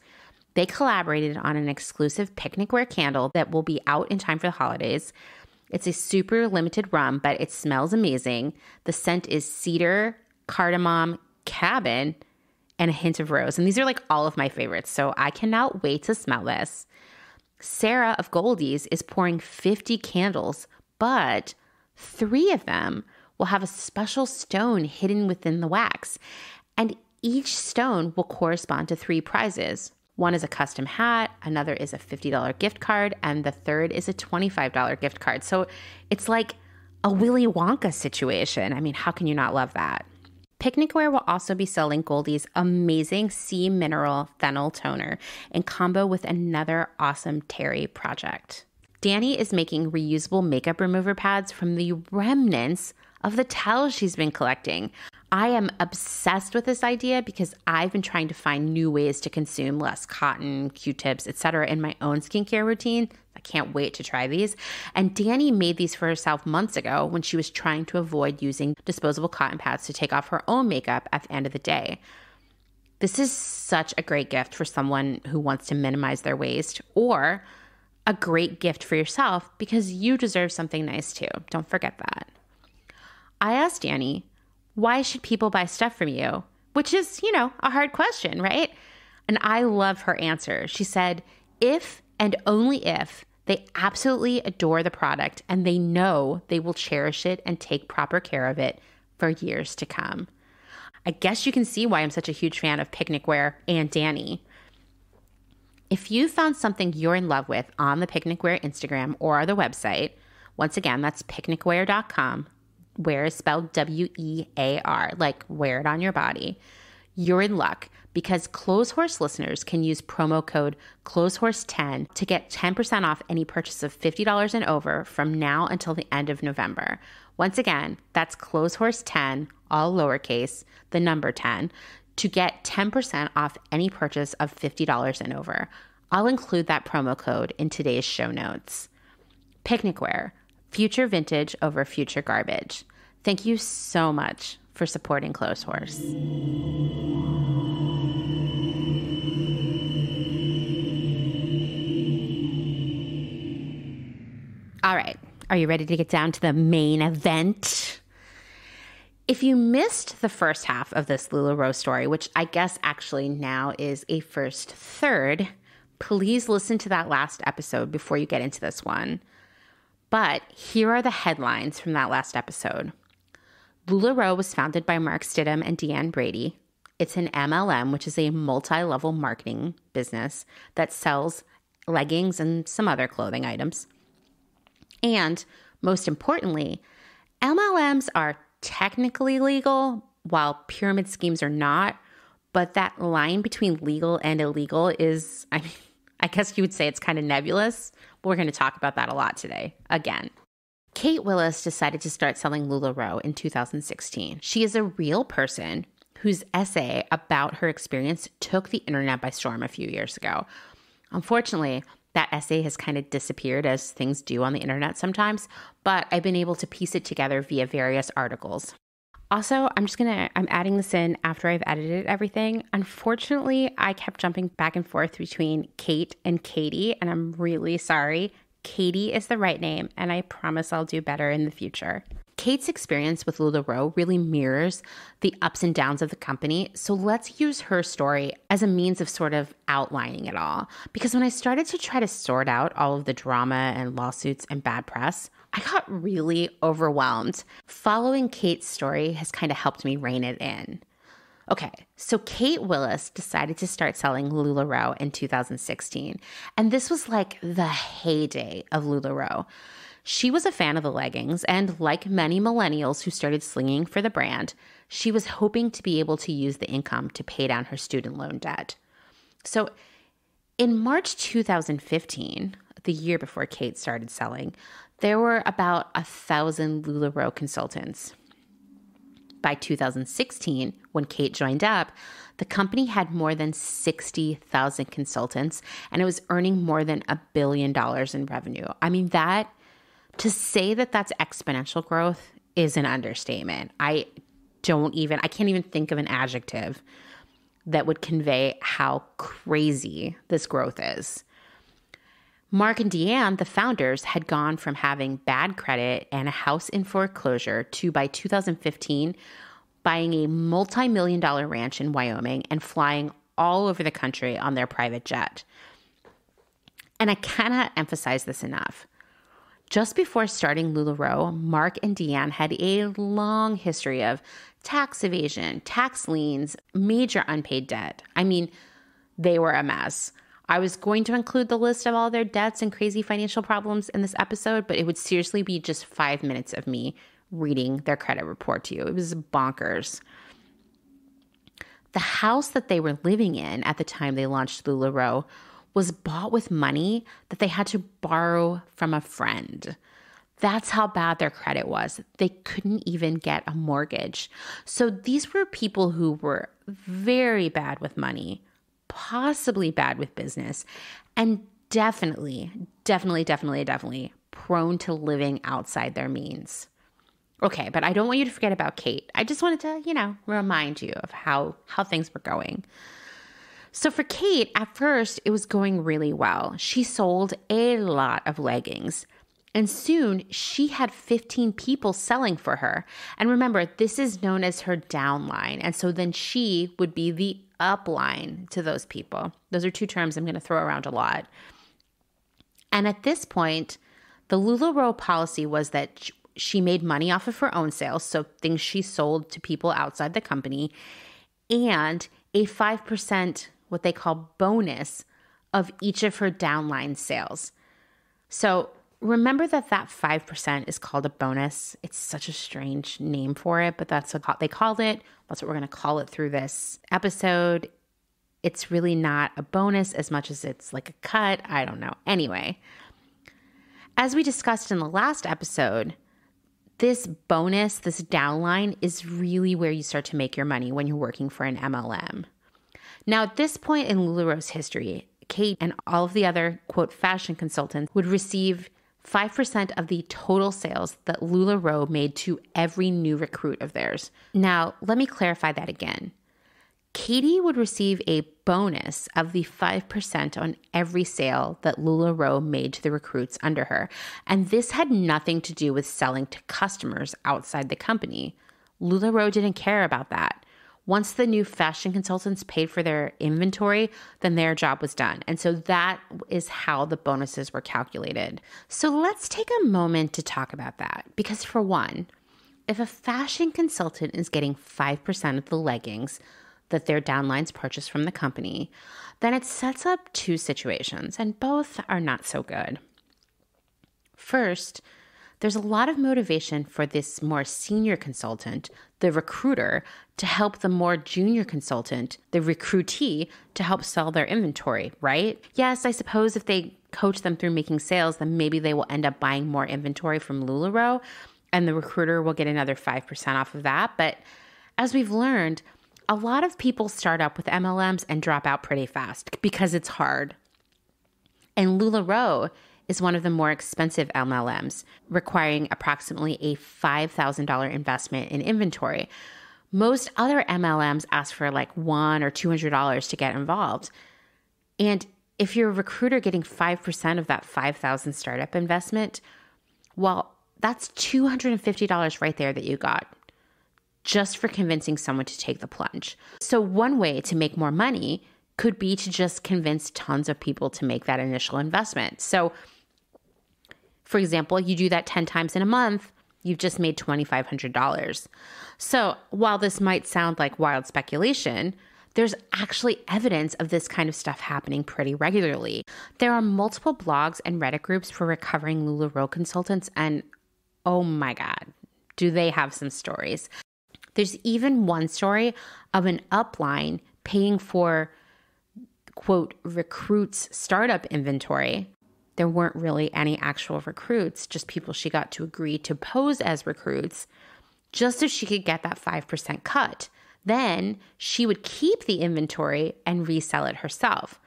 They collaborated on an exclusive Picnic Wear candle that will be out in time for the holidays. It's a super limited run, but it smells amazing. The scent is cedar, cardamom, cabin, and a hint of rose. And these are like all of my favorites, so I cannot wait to smell this. Sarah of Goldies is pouring 50 candles, but 3 of them will have a special stone hidden within the wax, and each stone will correspond to 3 prizes. One is a custom hat, another is a $50 gift card, and the third is a $25 gift card. So it's like a Willy Wonka situation. I mean, how can you not love that? Picnic Wear will also be selling Goldie's amazing Sea Mineral Fennel Toner in combo with another awesome Terry project. Danny is making reusable makeup remover pads from the remnants of the towels she's been collecting. I am obsessed with this idea because I've been trying to find new ways to consume less cotton, Q-tips, etc. in my own skincare routine. I can't wait to try these. And Danny made these for herself months ago when she was trying to avoid using disposable cotton pads to take off her own makeup at the end of the day. This is such a great gift for someone who wants to minimize their waste, or a great gift for yourself because you deserve something nice too. Don't forget that. I asked Danny, why should people buy stuff from you? Which is, a hard question, right? And I love her answer. She said, if and only if they absolutely adore the product and they know they will cherish it and take proper care of it for years to come. I guess you can see why I'm such a huge fan of Picnic Wear and Danny. If you found something you're in love with on the Picnic Wear Instagram or the website, once again, that's picnicwear.com. Wear is spelled W-E-A-R, like wear it on your body. You're in luck because Clotheshorse listeners can use promo code Clotheshorse10 to get 10% off any purchase of $50 and over from now until the end of November. Once again, that's Clotheshorse10, all lowercase, the number 10, to get 10% off any purchase of $50 and over. I'll include that promo code in today's show notes. Picnic Wear, future vintage over future garbage. Thank you so much for supporting Clotheshorse. All right, are you ready to get down to the main event? If you missed the first half of this Lularoe story, which I guess actually now is a first third, please listen to that last episode before you get into this one. But here are the headlines from that last episode. Lularoe was founded by Mark Stidham and Deanne Brady. It's an MLM, which is a multi-level marketing business that sells leggings and some other clothing items. And most importantly, MLMs are technically legal while pyramid schemes are not, but that line between legal and illegal is, I guess you would say it's kind of nebulous. We're going to talk about that a lot today, again. Kate Willis decided to start selling Lularoe in 2016. She is a real person whose essay about her experience took the internet by storm a few years ago. Unfortunately, that essay has kind of disappeared, as things do on the internet sometimes, but I've been able to piece it together via various articles. Also, I'm adding this in after I've edited everything. Unfortunately, I kept jumping back and forth between Kate and Katie, and I'm really sorry. Katie is the right name, and I promise I'll do better in the future. Kate's experience with Lularoe really mirrors the ups and downs of the company, so let's use her story as a means of sort of outlining it all. Because when I started to try to sort out all of the drama and lawsuits and bad press, I got really overwhelmed. Following Kate's story has kind of helped me rein it in. Okay, so Kate Willis decided to start selling Lularoe in 2016, and this was like the heyday of Lularoe. She was a fan of the leggings, and like many millennials who started slinging for the brand, she was hoping to be able to use the income to pay down her student loan debt. So in March 2015, the year before Kate started selling, there were about 1,000 Lularoe consultants. By 2016, when Kate joined up, the company had more than 60,000 consultants, and it was earning more than $1 billion in revenue. I mean, to say that that's exponential growth is an understatement. I can't even think of an adjective that would convey how crazy this growth is. Mark and Deanne, the founders, had gone from having bad credit and a house in foreclosure to, by 2015, buying a multi-million-dollar ranch in Wyoming and flying all over the country on their private jet. And I cannot emphasize this enough. Just before starting Lularoe, Mark and Deanne had a long history of tax evasion, tax liens, major unpaid debt. I mean, They were a mess. I was going to include the list of all their debts and crazy financial problems in this episode, but it would seriously be just 5 minutes of me reading their credit report to you. It was bonkers. The house that they were living in at the time they launched Lularoe was bought with money that they had to borrow from a friend. That's how bad their credit was. They couldn't even get a mortgage. So these were people who were very bad with money, possibly bad with business, and definitely prone to living outside their means. Okay, but I don't want you to forget about Kate. I just wanted to, remind you of how things were going. So for Kate, at first, it was going really well. She sold a lot of leggings. And soon, she had 15 people selling for her. And remember, this is known as her downline. And so then she would be the upline to those people. Those are two terms I'm going to throw around a lot. And at this point, the Lularoe policy was that she made money off of her own sales, so things she sold to people outside the company, and a 5%, what they call bonus, of each of her downline sales. So remember that 5% is called a bonus. It's such a strange name for it, but that's what they called it. That's what we're going to call it through this episode. It's really not a bonus as much as it's like a cut. I don't know. Anyway, as we discussed in the last episode, this bonus, this downline, is really where you start to make your money when you're working for an MLM. Now, at this point in Lularoe's history, Kate and all of the other, quote, fashion consultants would receive 5% of the total sales that Lularoe made to every new recruit of theirs. Now, let me clarify that again. Katie would receive a bonus of the 5% on every sale that Lularoe made to the recruits under her. And this had nothing to do with selling to customers outside the company. Lularoe didn't care about that. Once the new fashion consultants paid for their inventory, then their job was done. And so that is how the bonuses were calculated. So let's take a moment to talk about that. Because for one, if a fashion consultant is getting 5% of the leggings that their downlines purchase from the company, then it sets up two situations, and both are not so good. First, there's a lot of motivation for this more senior consultant, the recruiter, to help the more junior consultant, the recruitee, to help sell their inventory, right? Yes, I suppose if they coach them through making sales, then maybe they will end up buying more inventory from Lularoe, and the recruiter will get another 5% off of that. But as we've learned, a lot of people start up with MLMs and drop out pretty fast because it's hard. And Lularoe is one of the more expensive MLMs, requiring approximately a $5,000 investment in inventory. Most other MLMs ask for like $100 or $200 to get involved. And if you're a recruiter getting 5% of that $5,000 startup investment, well, that's $250 right there that you got just for convincing someone to take the plunge. So one way to make more money could be to just convince tons of people to make that initial investment. So for example, you do that 10 times in a month, you've just made $2,500. So while this might sound like wild speculation, there's actually evidence of this kind of stuff happening pretty regularly. There are multiple blogs and Reddit groups for recovering Lularoe consultants, and oh my God, do they have some stories. There's even one story of an upline paying for, quote, recruits' startup inventory. There weren't really any actual recruits, just people she got to agree to pose as recruits, just so she could get that 5% cut. Then she would keep the inventory and resell it herself.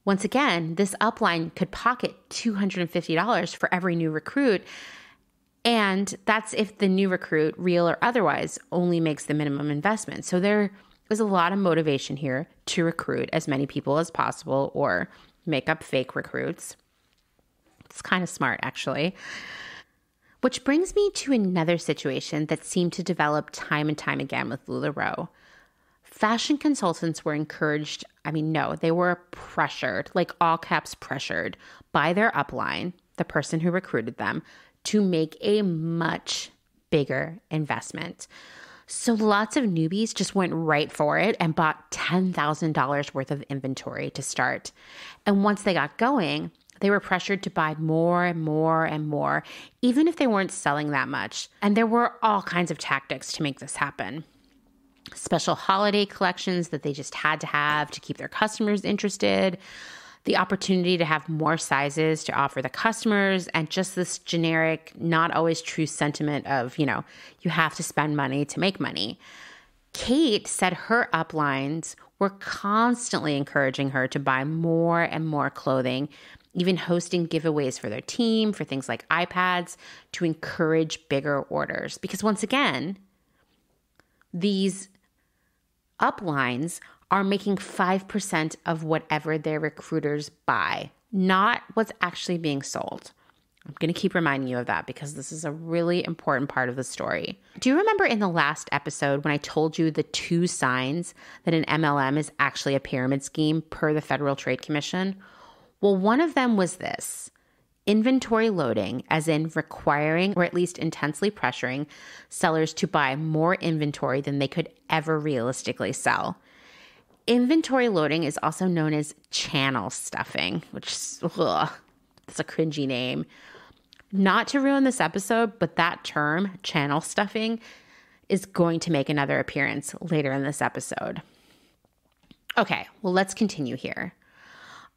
Once again, this upline could pocket $250 for every new recruit. And that's if the new recruit, real or otherwise, only makes the minimum investment. So there is a lot of motivation here to recruit as many people as possible or make up fake recruits. It's kind of smart, actually. Which brings me to another situation that seemed to develop time and time again with Lularoe. Fashion consultants were encouraged, they were pressured, like all caps pressured, by their upline, the person who recruited them, to make a much bigger investment. So lots of newbies just went right for it and bought $10,000 worth of inventory to start. And once they got going, they were pressured to buy more and more and more, even if they weren't selling that much. And there were all kinds of tactics to make this happen. Special holiday collections that they just had to have to keep their customers interested, the opportunity to have more sizes to offer the customers, and just this generic, not always true sentiment of, you have to spend money to make money. Kate said her uplines were constantly encouraging her to buy more and more clothing, even hosting giveaways for their team for things like iPads to encourage bigger orders. Because once again, these uplines are making 5% of whatever their recruiters buy, not what's actually being sold. I'm going to keep reminding you of that because this is a really important part of the story. Do you remember in the last episode when I told you the 2 signs that an MLM is actually a pyramid scheme per the Federal Trade Commission? Well, one of them was this: inventory loading, as in requiring or at least intensely pressuring sellers to buy more inventory than they could ever realistically sell. Inventory loading is also known as channel stuffing, which is, that's a cringy name. Not to ruin this episode, but that term, channel stuffing, is going to make another appearance later in this episode. Okay, well, let's continue here.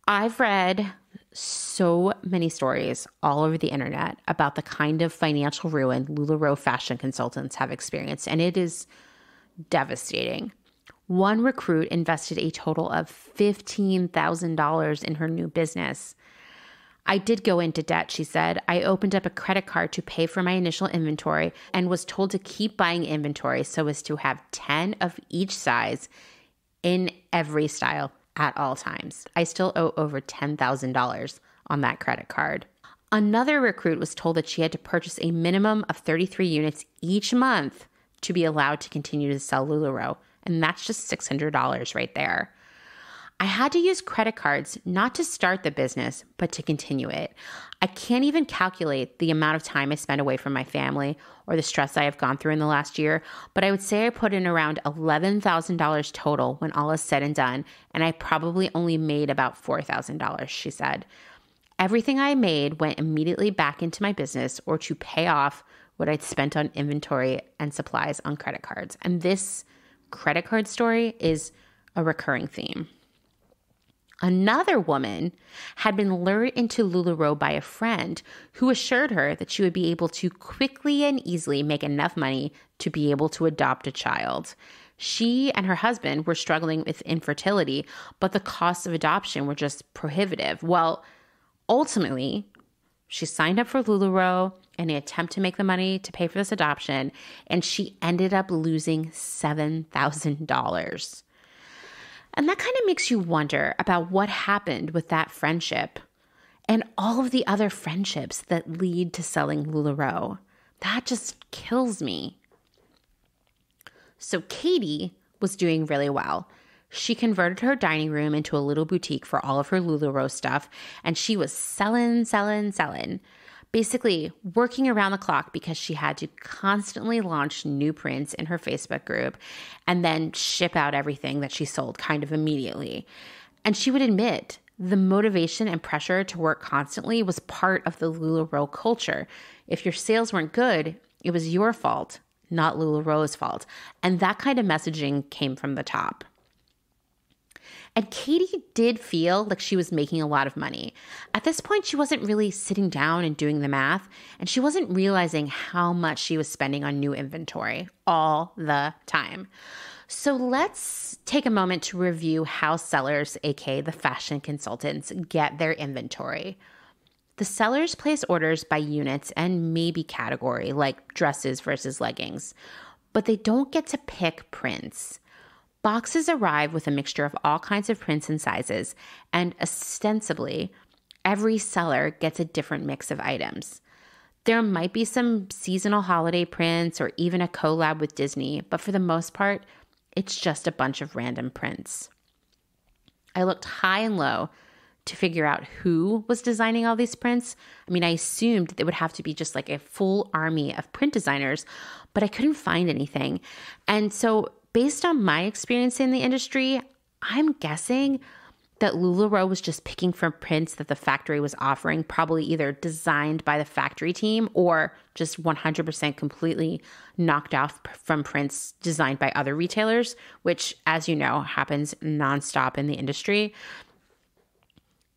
I've read so many stories all over the internet about the kind of financial ruin Lularoe fashion consultants have experienced, and it is devastating. One recruit invested a total of $15,000 in her new business. I did go into debt, she said. I opened up a credit card to pay for my initial inventory and was told to keep buying inventory so as to have 10 of each size in every style at all times. I still owe over $10,000 on that credit card. Another recruit was told that she had to purchase a minimum of 33 units each month to be allowed to continue to sell Lularoe. And that's just $600 right there. I had to use credit cards not to start the business, but to continue it. I can't even calculate the amount of time I spent away from my family or the stress I have gone through in the last year, but I would say I put in around $11,000 total when all is said and done, and I probably only made about $4,000, she said. Everything I made went immediately back into my business or to pay off what I'd spent on inventory and supplies on credit cards. And this credit card story is a recurring theme. Another woman had been lured into Lularoe by a friend who assured her that she would be able to quickly and easily make enough money to be able to adopt a child. She and her husband were struggling with infertility, but the costs of adoption were just prohibitive. Well, ultimately, she signed up for Lularoe in an attempt to make the money to pay for this adoption, and she ended up losing $7,000. And that kind of makes you wonder about what happened with that friendship and all of the other friendships that lead to selling Lularoe. That just kills me. So Katie was doing really well. She converted her dining room into a little boutique for all of her Lularoe stuff, and she was selling. Basically working around the clock because she had to constantly launch new prints in her Facebook group and then ship out everything that she sold kind of immediately. And she would admit the motivation and pressure to work constantly was part of the Lularoe culture. If your sales weren't good, it was your fault, not Lularoe's fault. And that kind of messaging came from the top. And Katie did feel like she was making a lot of money. At this point, she wasn't really sitting down and doing the math, and she wasn't realizing how much she was spending on new inventory all the time. So let's take a moment to review how sellers, aka the fashion consultants, get their inventory. The sellers place orders by units and maybe category, like dresses versus leggings, but they don't get to pick prints. Boxes arrive with a mixture of all kinds of prints and sizes, and ostensibly, every seller gets a different mix of items. There might be some seasonal holiday prints or even a collab with Disney, but for the most part, it's just a bunch of random prints. I looked high and low to figure out who was designing all these prints. I mean, I assumed it would have to be just like a full army of print designers, but I couldn't find anything. And so based on my experience in the industry, I'm guessing that Lularoe was just picking from prints that the factory was offering, probably either designed by the factory team or just 100% completely knocked off from prints designed by other retailers, which, as you know, happens nonstop in the industry.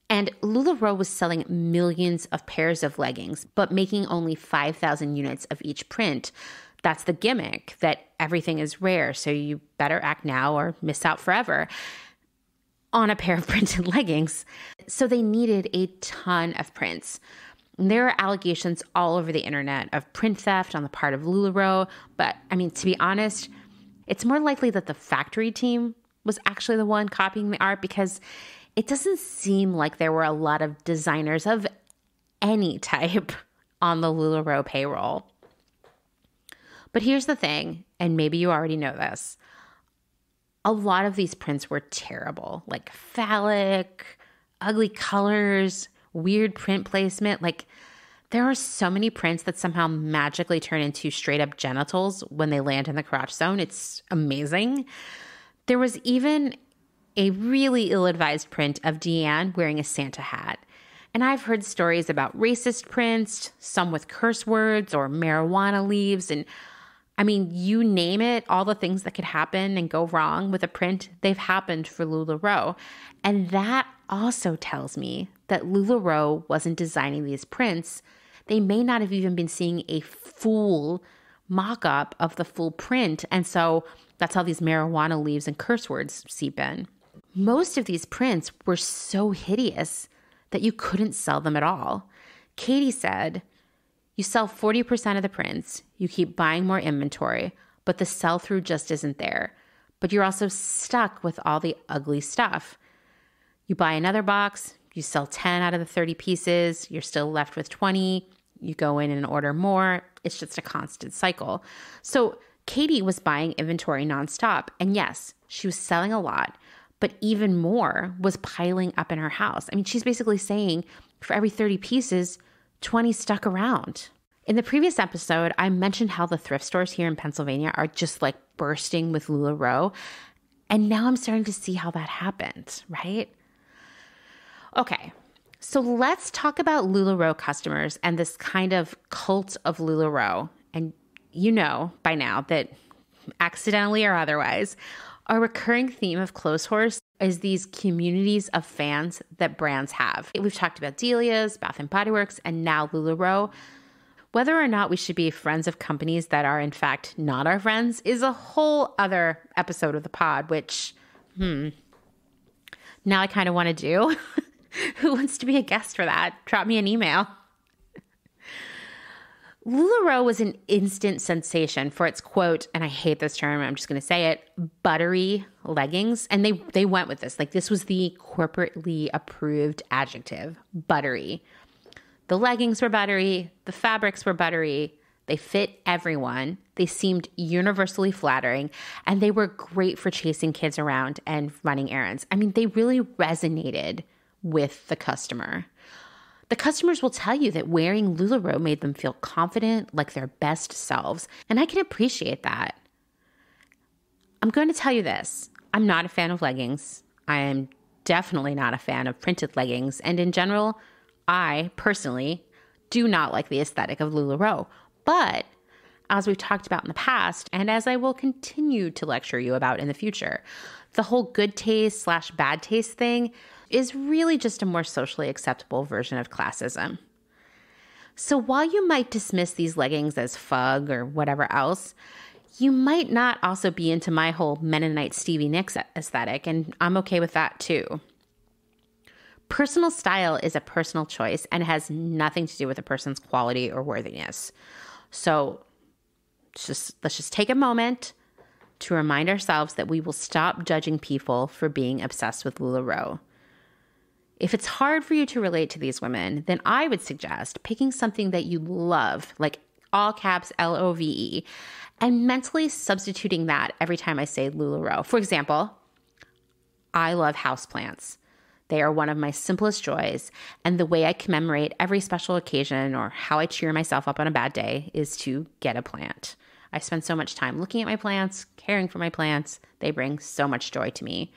And Lularoe was selling millions of pairs of leggings, but making only 5,000 units of each print. That's the gimmick, that everything is rare, so you better act now or miss out forever on a pair of printed leggings. So they needed a ton of prints. And there are allegations all over the internet of print theft on the part of Lularoe, but I mean, to be honest, it's more likely that the factory team was actually the one copying the art, because it doesn't seem like there were a lot of designers of any type on the Lularoe payroll. But here's the thing, and maybe you already know this. A lot of these prints were terrible, like phallic, ugly colors, weird print placement. Like, there are so many prints that somehow magically turn into straight up genitals when they land in the crotch zone. It's amazing. There was even a really ill-advised print of Deanne wearing a Santa hat. And I've heard stories about racist prints, some with curse words or marijuana leaves. And I mean, you name it, all the things that could happen and go wrong with a print, they've happened for Lularoe. And that also tells me that Lularoe wasn't designing these prints. They may not have even been seeing a full mock-up of the full print. And so that's how these marijuana leaves and curse words seep in. Most of these prints were so hideous that you couldn't sell them at all. Katie said, "You sell 40% of the prints, you keep buying more inventory, but the sell-through just isn't there. But you're also stuck with all the ugly stuff. You buy another box, you sell 10 out of the 30 pieces, you're still left with 20, you go in and order more. It's just a constant cycle." So Katie was buying inventory nonstop. And yes, she was selling a lot, but even more was piling up in her house. I mean, she's basically saying for every 30 pieces, 20 stuck around. In the previous episode, I mentioned how the thrift stores here in Pennsylvania are just like bursting with Lularoe. And now I'm starting to see how that happened, right? Okay, so let's talk about Lularoe customers and this kind of cult of Lularoe. And you know by now that accidentally or otherwise, a recurring theme of Clotheshorse is these communities of fans that brands have. We've talked about Delia's, Bath & Body Works, and now Lularoe. Whether or not we should be friends of companies that are in fact not our friends is a whole other episode of the pod, which, now I kind of want to do. Who wants to be a guest for that? Drop me an email. Lularoe was an instant sensation for its, quote, and I hate this term, I'm just going to say it, buttery leggings. And they went with this. Like, this was the corporately approved adjective, buttery. The leggings were buttery. The fabrics were buttery. They fit everyone. They seemed universally flattering. And they were great for chasing kids around and running errands. I mean, they really resonated with the customer. The customers will tell you that wearing Lularoe made them feel confident, like their best selves. And I can appreciate that. I'm going to tell you this. I'm not a fan of leggings. I am definitely not a fan of printed leggings. And in general, I personally do not like the aesthetic of Lularoe. But as we've talked about in the past, and as I will continue to lecture you about in the future, the whole good taste / bad taste thing is really just a more socially acceptable version of classism. So while you might dismiss these leggings as fug or whatever else, you might not also be into my whole Mennonite Stevie Nicks aesthetic, and I'm okay with that too. Personal style is a personal choice and has nothing to do with a person's quality or worthiness. So let's just take a moment to remind ourselves that we will stop judging people for being obsessed with Lularoe. If it's hard for you to relate to these women, then I would suggest picking something that you love, like all caps LOVE, and mentally substituting that every time I say Lularoe. For example, I love houseplants. They are one of my simplest joys, and the way I commemorate every special occasion or how I cheer myself up on a bad day is to get a plant. I spend so much time looking at my plants, caring for my plants. They bring so much joy to me.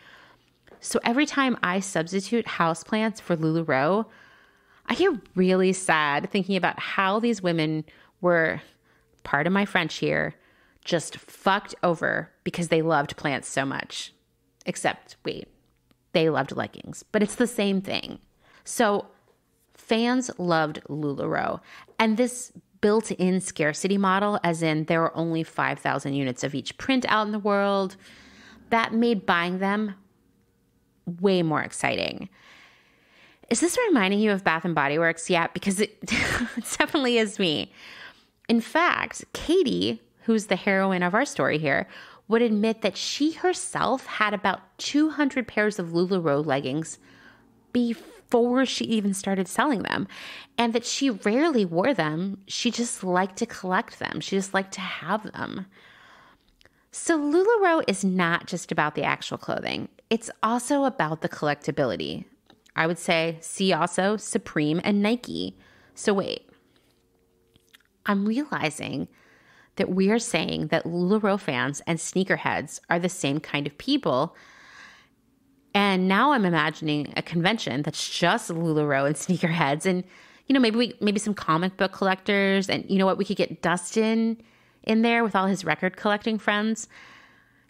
So every time I substitute houseplants for Lularoe, I get really sad thinking about how these women were, pardon my French here, just fucked over because they loved plants so much. Except, wait, they loved leggings, but it's the same thing. So fans loved Lularoe, and this built-in scarcity model, as in there were only 5,000 units of each print out in the world, that made buying them way more exciting. Is this reminding you of Bath & Body Works yet? Because it definitely is me. In fact, Katie, who's the heroine of our story here, would admit that she herself had about 200 pairs of Lularoe leggings before she even started selling them, and that she rarely wore them. She just liked to collect them. She just liked to have them. So Lularoe is not just about the actual clothing. It's also about the collectability. I would say see also Supreme and Nike. So wait, I'm realizing that we are saying that Lularoe fans and sneakerheads are the same kind of people. And now I'm imagining a convention that's just Lularoe and sneakerheads, and maybe some comic book collectors, and you know what, we could get Dustin in there with all his record collecting friends.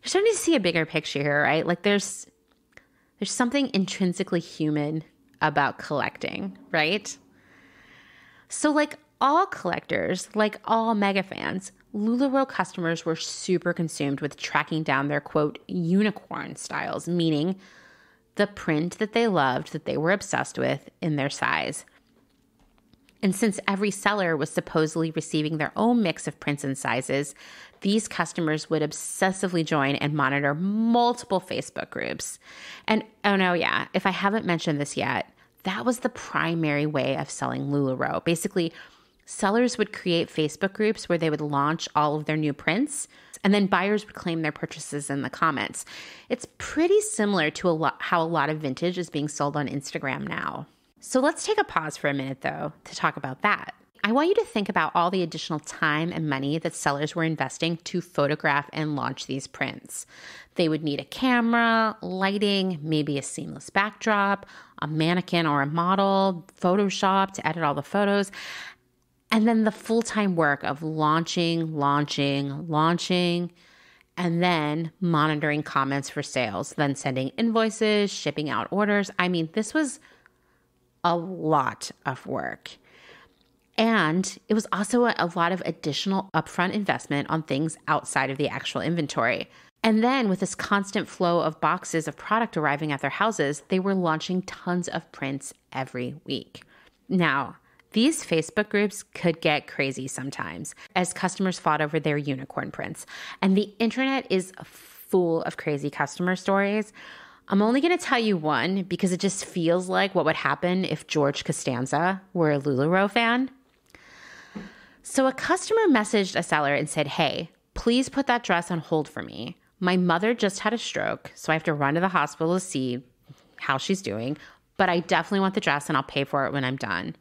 You're starting to see a bigger picture here, right? Like there's something intrinsically human about collecting, right? So like all collectors, like all mega fans, Lularoe customers were super consumed with tracking down their, quote, unicorn styles, meaning the print that they loved, that they were obsessed with in their size. And since every seller was supposedly receiving their own mix of prints and sizes, these customers would obsessively join and monitor multiple Facebook groups. And oh no, yeah, if I haven't mentioned this yet, that was the primary way of selling Lularoe. Basically, sellers would create Facebook groups where they would launch all of their new prints, and then buyers would claim their purchases in the comments. It's pretty similar to how a lot of vintage is being sold on Instagram now. So let's take a pause for a minute, though, to talk about that. I want you to think about all the additional time and money that sellers were investing to photograph and launch these prints. They would need a camera, lighting, maybe a seamless backdrop, a mannequin or a model, Photoshop to edit all the photos, and then the full-time work of launching, and then monitoring comments for sales, then sending invoices, shipping out orders. I mean, this was a lot of work. And it was also a lot of additional upfront investment on things outside of the actual inventory. And then with this constant flow of boxes of product arriving at their houses, they were launching tons of prints every week. Now, these Facebook groups could get crazy sometimes as customers fought over their unicorn prints. And the internet is full of crazy customer stories. I'm only going to tell you one because it just feels like what would happen if George Costanza were a Lularoe fan. So a customer messaged a seller and said, "Hey, please put that dress on hold for me. My mother just had a stroke, so I have to run to the hospital to see how she's doing, but I definitely want the dress and I'll pay for it when I'm done."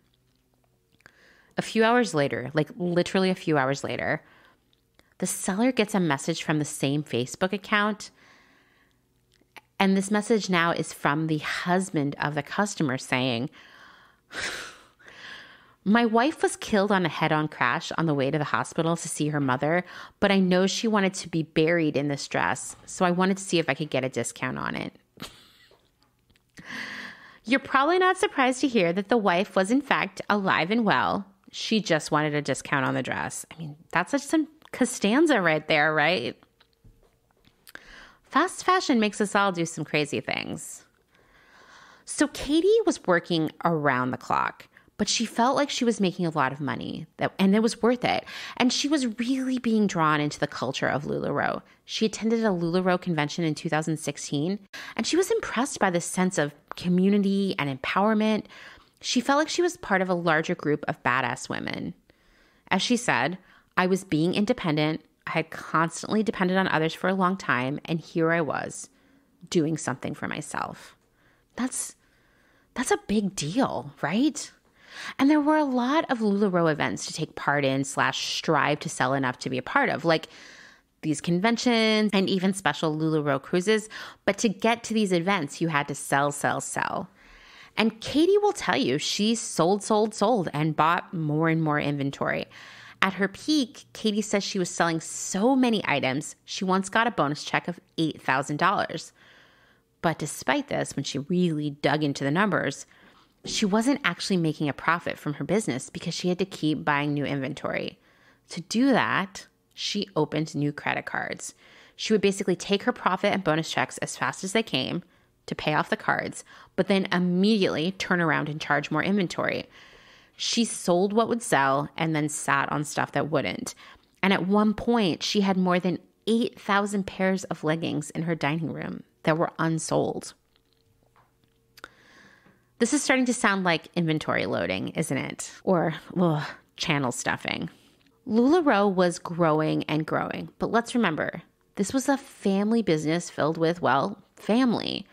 A few hours later, like literally a few hours later, the seller gets a message from the same Facebook account. And this message now is from the husband of the customer saying, "My wife was killed on a head-on crash on the way to the hospital to see her mother, but I know she wanted to be buried in this dress, so I wanted to see if I could get a discount on it." You're probably not surprised to hear that the wife was in fact alive and well. She just wanted a discount on the dress. I mean, that's just some Costanza right there, right? Fast fashion makes us all do some crazy things. So Katie was working around the clock, but she felt like she was making a lot of money and it was worth it. And she was really being drawn into the culture of Lularoe. She attended a Lularoe convention in 2016, and she was impressed by the sense of community and empowerment. She felt like she was part of a larger group of badass women. As she said, "I was being independent. I had constantly depended on others for a long time, and here I was, doing something for myself." That's That's a big deal, right? And there were a lot of Lularoe events to take part in / strive to sell enough to be a part of, like these conventions and even special Lularoe cruises. But to get to these events, you had to sell. And Katie will tell you she sold, and bought more and more inventory. At her peak, Katie says she was selling so many items, she once got a bonus check of $8,000. But despite this, when she really dug into the numbers, she wasn't actually making a profit from her business because she had to keep buying new inventory. To do that, she opened new credit cards. She would basically take her profit and bonus checks as fast as they came to pay off the cards, but then immediately turn around and charge more inventory. She sold what would sell and then sat on stuff that wouldn't. And at one point, she had more than 8,000 pairs of leggings in her dining room that were unsold. This is starting to sound like inventory loading, isn't it? Or channel stuffing. Lularoe was growing and growing, but let's remember, this was a family business filled with, family.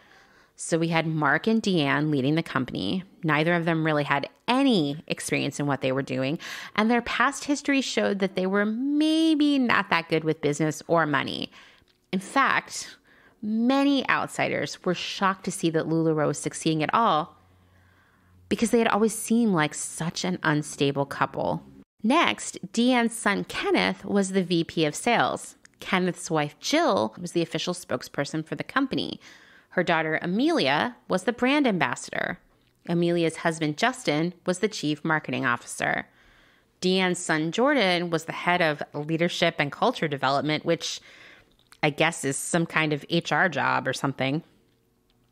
So we had Mark and Deanne leading the company. Neither of them really had any experience in what they were doing, and their past history showed that they were maybe not that good with business or money. In fact, many outsiders were shocked to see that Lularoe was succeeding at all because they had always seemed like such an unstable couple. Next, Deanne's son Kenneth was the VP of sales. Kenneth's wife Jill was the official spokesperson for the company. Her daughter Amelia was the brand ambassador. Amelia's husband Justin was the chief marketing officer. Deanne's son Jordan was the head of leadership and culture development, which I guess is some kind of HR job or something.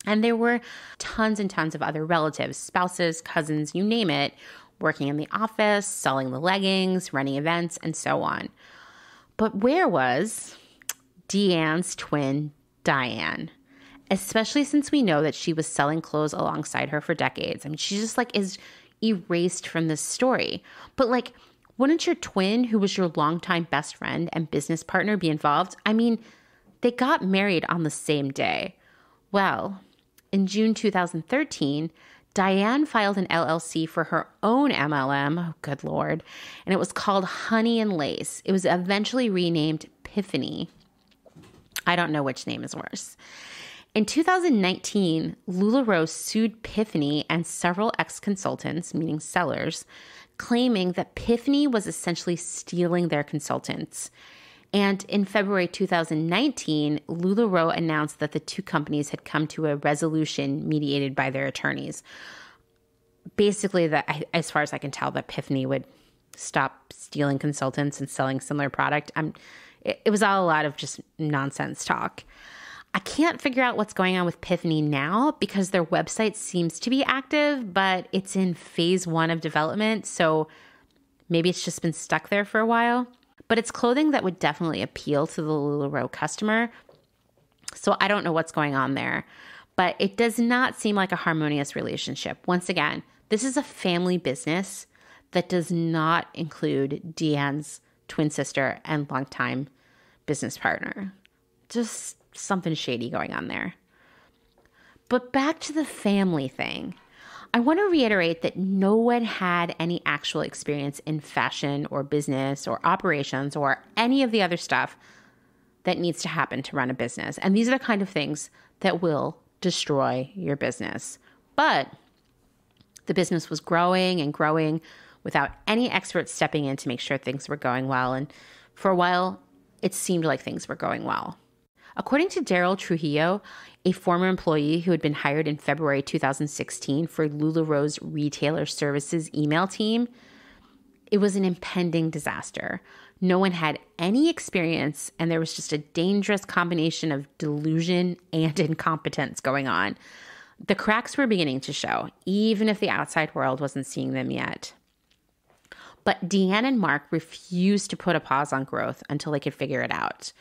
And there were tons and tons of other relatives, spouses, cousins, you name it, working in the office, selling the leggings, running events, and so on. But where was Deanne's twin, Diane? Especially since we know that she was selling clothes alongside her for decades. I mean, she just is erased from this story. But wouldn't your twin, who was your longtime best friend and business partner, be involved? I mean, they got married on the same day. Well, in June 2013, Diane filed an LLC for her own MLM, oh, good Lord, and it was called Honey and Lace. It was eventually renamed Piffany. I don't know which name is worse. In 2019, Lularoe sued Piffany and several ex-consultants, meaning sellers, claiming that Piffany was essentially stealing their consultants. And in February 2019, Lularoe announced that the two companies had come to a resolution mediated by their attorneys. Basically, that, as far as I can tell, that Piffany would stop stealing consultants and selling similar product. It was all a lot of just nonsense talk. I can't figure out what's going on with Piffany now because their website seems to be active, but it's in phase 1 of development, so maybe it's just been stuck there for a while. But it's clothing that would definitely appeal to the Lularoe customer, so I don't know what's going on there. But it does not seem like a harmonious relationship. Once again, this is a family business that does not include Deanne's twin sister and longtime business partner. Just something shady going on there. But back to the family thing. I want to reiterate that no one had any actual experience in fashion or business or operations or any of the other stuff that needs to happen to run a business. And these are the kind of things that will destroy your business. But the business was growing and growing without any experts stepping in to make sure things were going well. And for a while, it seemed like things were going well. According to Daryl Trujillo, a former employee who had been hired in February 2016 for Lularoe's retailer services email team, it was an impending disaster. No one had any experience, and there was just a dangerous combination of delusion and incompetence going on. The cracks were beginning to show, even if the outside world wasn't seeing them yet. But Deanne and Mark refused to put a pause on growth until they could figure it out.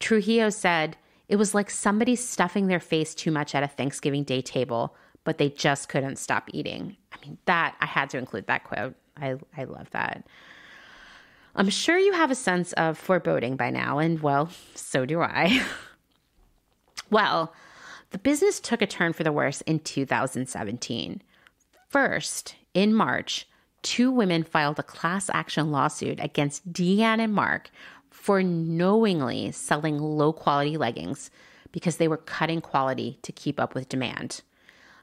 Trujillo said, it was like somebody stuffing their face too much at a Thanksgiving Day table, but they just couldn't stop eating. I mean, I had to include that quote. I love that. I'm sure you have a sense of foreboding by now, and well, so do I. Well, The business took a turn for the worse in 2017. First, in March, 2 women filed a class action lawsuit against Deanne and Mark for knowingly selling low-quality leggings because they were cutting quality to keep up with demand.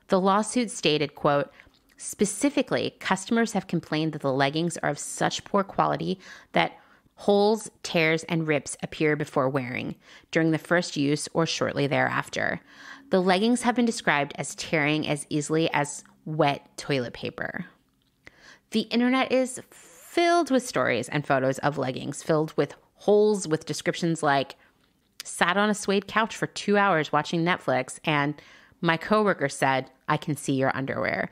The lawsuit stated, quote, specifically, customers have complained that the leggings are of such poor quality that holes, tears, and rips appear before wearing, during the first use or shortly thereafter. The leggings have been described as tearing as easily as wet toilet paper. The internet is filled with stories and photos of leggings filled with holes with descriptions like, sat on a suede couch for 2 hours watching Netflix, and my coworker said, I can see your underwear.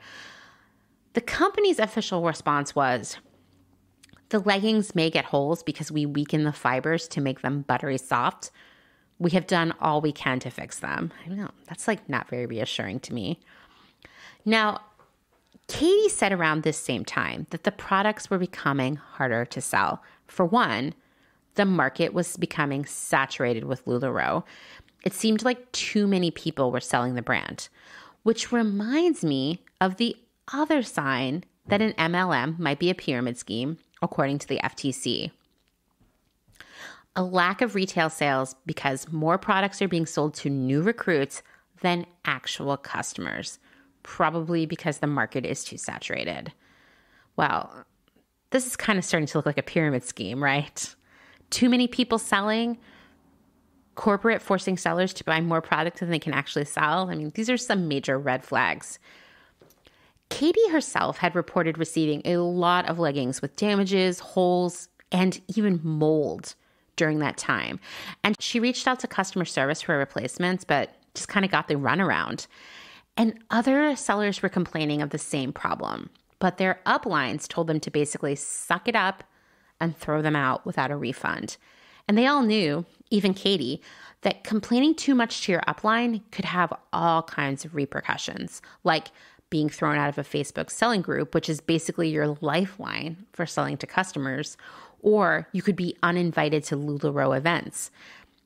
The company's official response was, the leggings may get holes because we weaken the fibers to make them buttery soft. We have done all we can to fix them. I know, that's like not very reassuring to me. Now, Katie said around this same time that the products were becoming harder to sell. For one, the market was becoming saturated with Lularoe. It seemed like too many people were selling the brand, which reminds me of the other sign that an MLM might be a pyramid scheme, according to the FTC. A lack of retail sales because more products are being sold to new recruits than actual customers, probably because the market is too saturated. Well, this is kind of starting to look like a pyramid scheme, right? Too many people selling, corporate forcing sellers to buy more product than they can actually sell. I mean, these are some major red flags. Katie herself had reported receiving a lot of leggings with damages, holes, and even mold during that time. And she reached out to customer service for replacements, but just kind of got the runaround. And other sellers were complaining of the same problem, but their uplines told them to basically suck it up and throw them out without a refund. And they all knew, even Katie, that complaining too much to your upline could have all kinds of repercussions, like being thrown out of a Facebook selling group, which is basically your lifeline for selling to customers, or you could be uninvited to Lularoe events.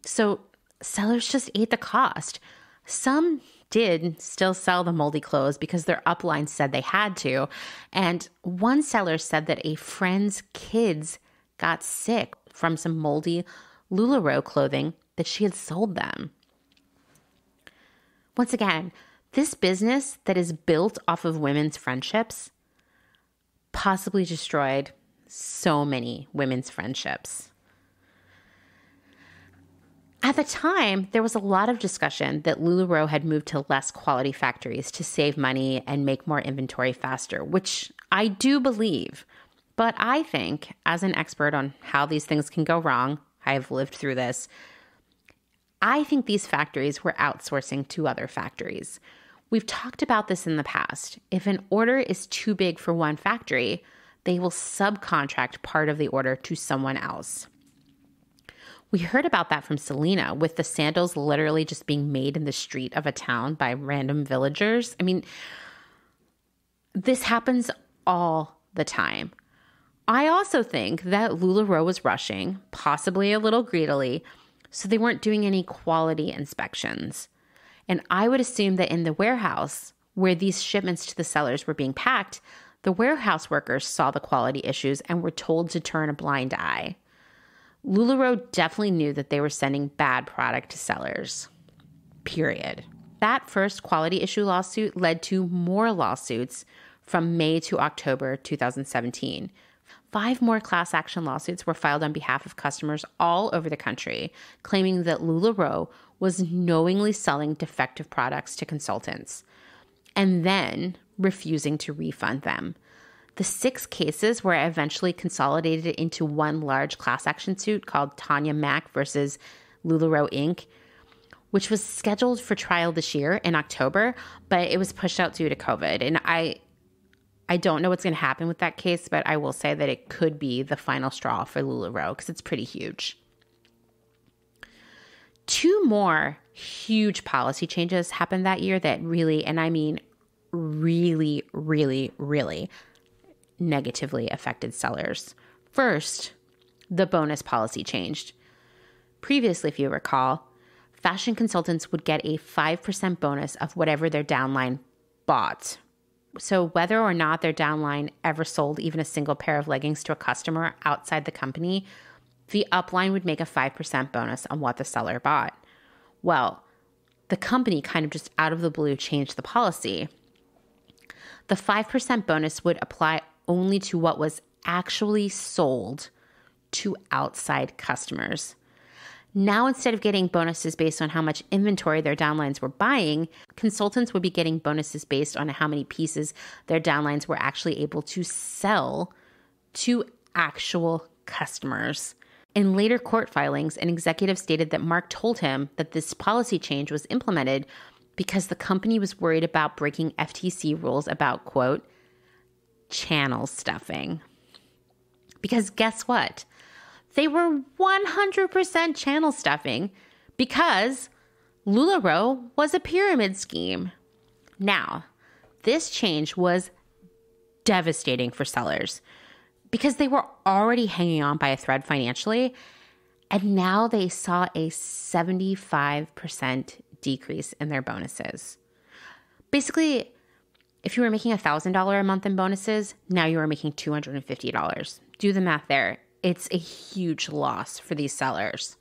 So sellers just ate the cost. Some did still sell the moldy clothes because their upline said they had to. And one seller said that a friend's kids got sick from some moldy Lularoe clothing that she had sold them. Once again, this business that is built off of women's friendships possibly destroyed so many women's friendships. At the time, there was a lot of discussion that Lularoe had moved to less quality factories to save money and make more inventory faster, which I do believe. But I think, as an expert on how these things can go wrong, I have lived through this, I think these factories were outsourcing to other factories. We've talked about this in the past. If an order is too big for one factory, they will subcontract part of the order to someone else. We heard about that from Selina, with the sandals literally just being made in the street of a town by random villagers. I mean, this happens all the time. I also think that Lularoe was rushing, possibly a little greedily, so they weren't doing any quality inspections. And I would assume that in the warehouse, where these shipments to the sellers were being packed, the warehouse workers saw the quality issues and were told to turn a blind eye. Lularoe definitely knew that they were sending bad product to sellers. Period. That first quality issue lawsuit led to more lawsuits from May to October 2017. 5 more class action lawsuits were filed on behalf of customers all over the country, claiming that Lularoe was knowingly selling defective products to consultants and then refusing to refund them. The 6 cases were eventually consolidated into one large class action suit called Tanya Mack versus Lularoe Inc., which was scheduled for trial this year in October, but it was pushed out due to COVID. And I don't know what's going to happen with that case, but I will say that it could be the final straw for Lularoe because it's pretty huge. 2 more huge policy changes happened that year that really, and I mean really, really, really negatively affected sellers. First, the bonus policy changed. Previously, if you recall, fashion consultants would get a 5% bonus of whatever their downline bought. So whether or not their downline ever sold even a single pair of leggings to a customer outside the company, the upline would make a 5% bonus on what the seller bought. Well, the company kind of just out of the blue changed the policy. The 5% bonus would apply only to what was actually sold to outside customers. Now, instead of getting bonuses based on how much inventory their downlines were buying, consultants would be getting bonuses based on how many pieces their downlines were actually able to sell to actual customers. In later court filings, an executive stated that Mark told him that this policy change was implemented because the company was worried about breaking FTC rules about, quote, channel stuffing. Because guess what? They were 100% channel stuffing because Lularoe was a pyramid scheme. Now, this change was devastating for sellers because they were already hanging on by a thread financially, and now they saw a 75% decrease in their bonuses. Basically, if you were making $1,000 a month in bonuses, now you are making $250. Do the math there. It's a huge loss for these sellers.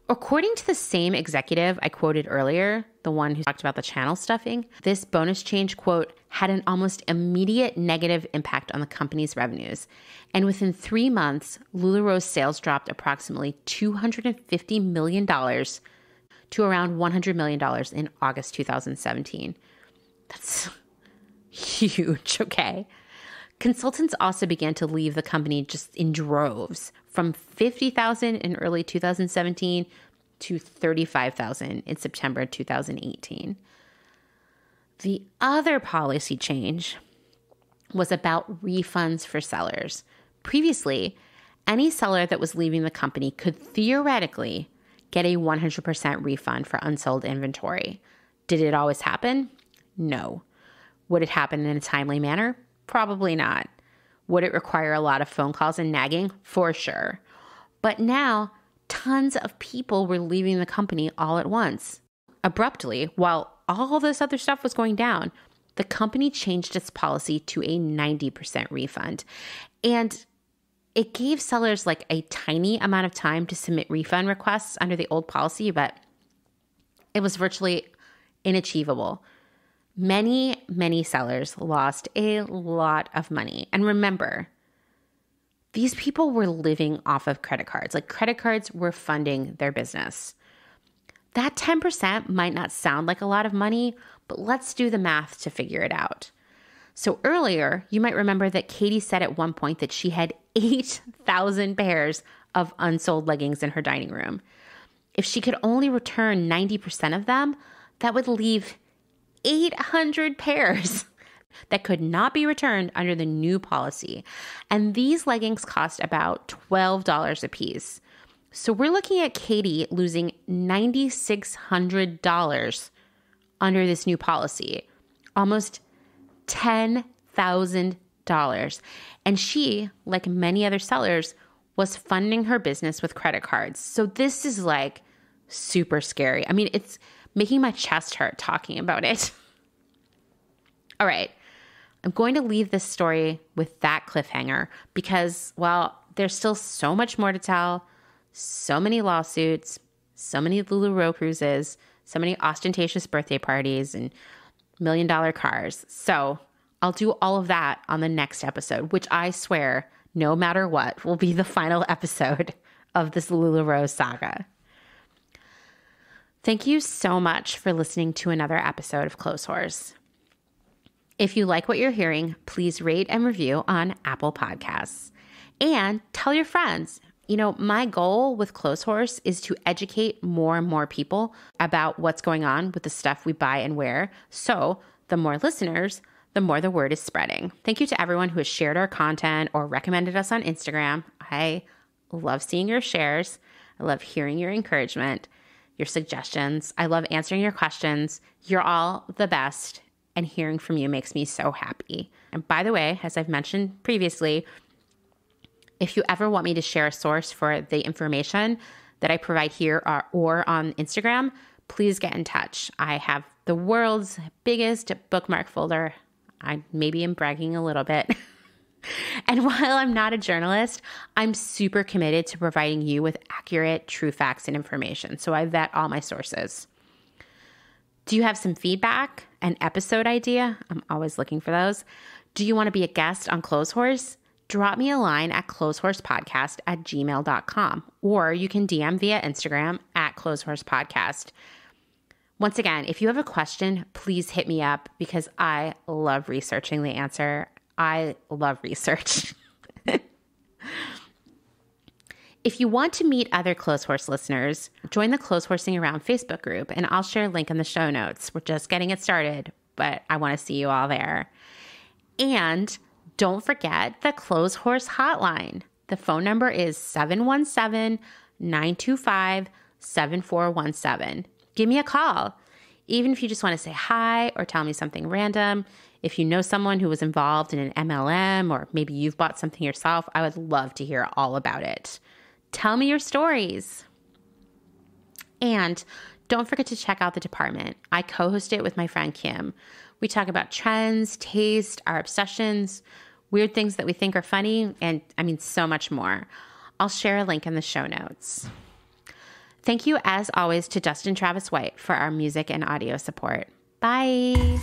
According to the same executive I quoted earlier, the one who talked about the channel stuffing, this bonus change, quote, had an almost immediate negative impact on the company's revenues. And within 3 months, Lularoe's sales dropped approximately $250 million to around $100 million in August 2017. That's huge, okay? Consultants also began to leave the company just in droves, from 50,000 in early 2017 to 35,000 in September 2018. The other policy change was about refunds for sellers. Previously, any seller that was leaving the company could theoretically get a 100% refund for unsold inventory. Did it always happen? No. Would it happen in a timely manner? Probably not. Would it require a lot of phone calls and nagging? For sure. But now, tons of people were leaving the company all at once. Abruptly, while all this other stuff was going down, the company changed its policy to a 90% refund. And it gave sellers like a tiny amount of time to submit refund requests under the old policy, but it was virtually inachievable. Many, many sellers lost a lot of money. And remember, these people were living off of credit cards. Like, credit cards were funding their business. That 10% might not sound like a lot of money, but let's do the math to figure it out. So earlier, you might remember that Katie said at one point that she had 8,000 pairs of unsold leggings in her dining room. If she could only return 90% of them, that would leave 800 pairs that could not be returned under the new policy. And these leggings cost about $12 a piece. So we're looking at Katie losing $9,600 under this new policy, almost $10,000. And she, like many other sellers, was funding her business with credit cards. So this is like super scary. I mean, it's making my chest hurt talking about it. All right, I'm going to leave this story with that cliffhanger because, well, there's still so much more to tell, so many lawsuits, so many Lularoe cruises, so many ostentatious birthday parties and $1 million cars. So I'll do all of that on the next episode, which I swear, no matter what, will be the final episode of this Lularoe saga. Thank you so much for listening to another episode of Clotheshorse. If you like what you're hearing, please rate and review on Apple Podcasts. And tell your friends. You know, my goal with Clotheshorse is to educate more and more people about what's going on with the stuff we buy and wear. So the more listeners, the more the word is spreading. Thank you to everyone who has shared our content or recommended us on Instagram. I love seeing your shares. I love hearing your encouragement, your suggestions. I love answering your questions. You're all the best. And hearing from you makes me so happy. And by the way, as I've mentioned previously, if you ever want me to share a source for the information that I provide here or on Instagram, please get in touch. I have the world's biggest bookmark folder. I maybe am bragging a little bit. And while I'm not a journalist, I'm super committed to providing you with accurate, true facts and information. So I vet all my sources. Do you have some feedback, an episode idea? I'm always looking for those. Do you want to be a guest on Clotheshorse? Drop me a line at clothehorsepodcast@gmail.com, or you can DM via Instagram at clothehorsepodcast. Once again, if you have a question, please hit me up because I love researching the answer. I love research. If you want to meet other Clotheshorse listeners, join the Clothehorsing Around Facebook group, and I'll share a link in the show notes. We're just getting it started, but I want to see you all there. And don't forget the Clotheshorse hotline. The phone number is 717-925-7417. Give me a call. Even if you just want to say hi or tell me something random. If you know someone who was involved in an MLM, or maybe you've bought something yourself, I would love to hear all about it. Tell me your stories. And don't forget to check out the department. I co-host it with my friend Kim. We talk about trends, taste, our obsessions, weird things that we think are funny, and so much more. I'll share a link in the show notes. Thank you, as always, to Dustin Travis White for our music and audio support. Bye.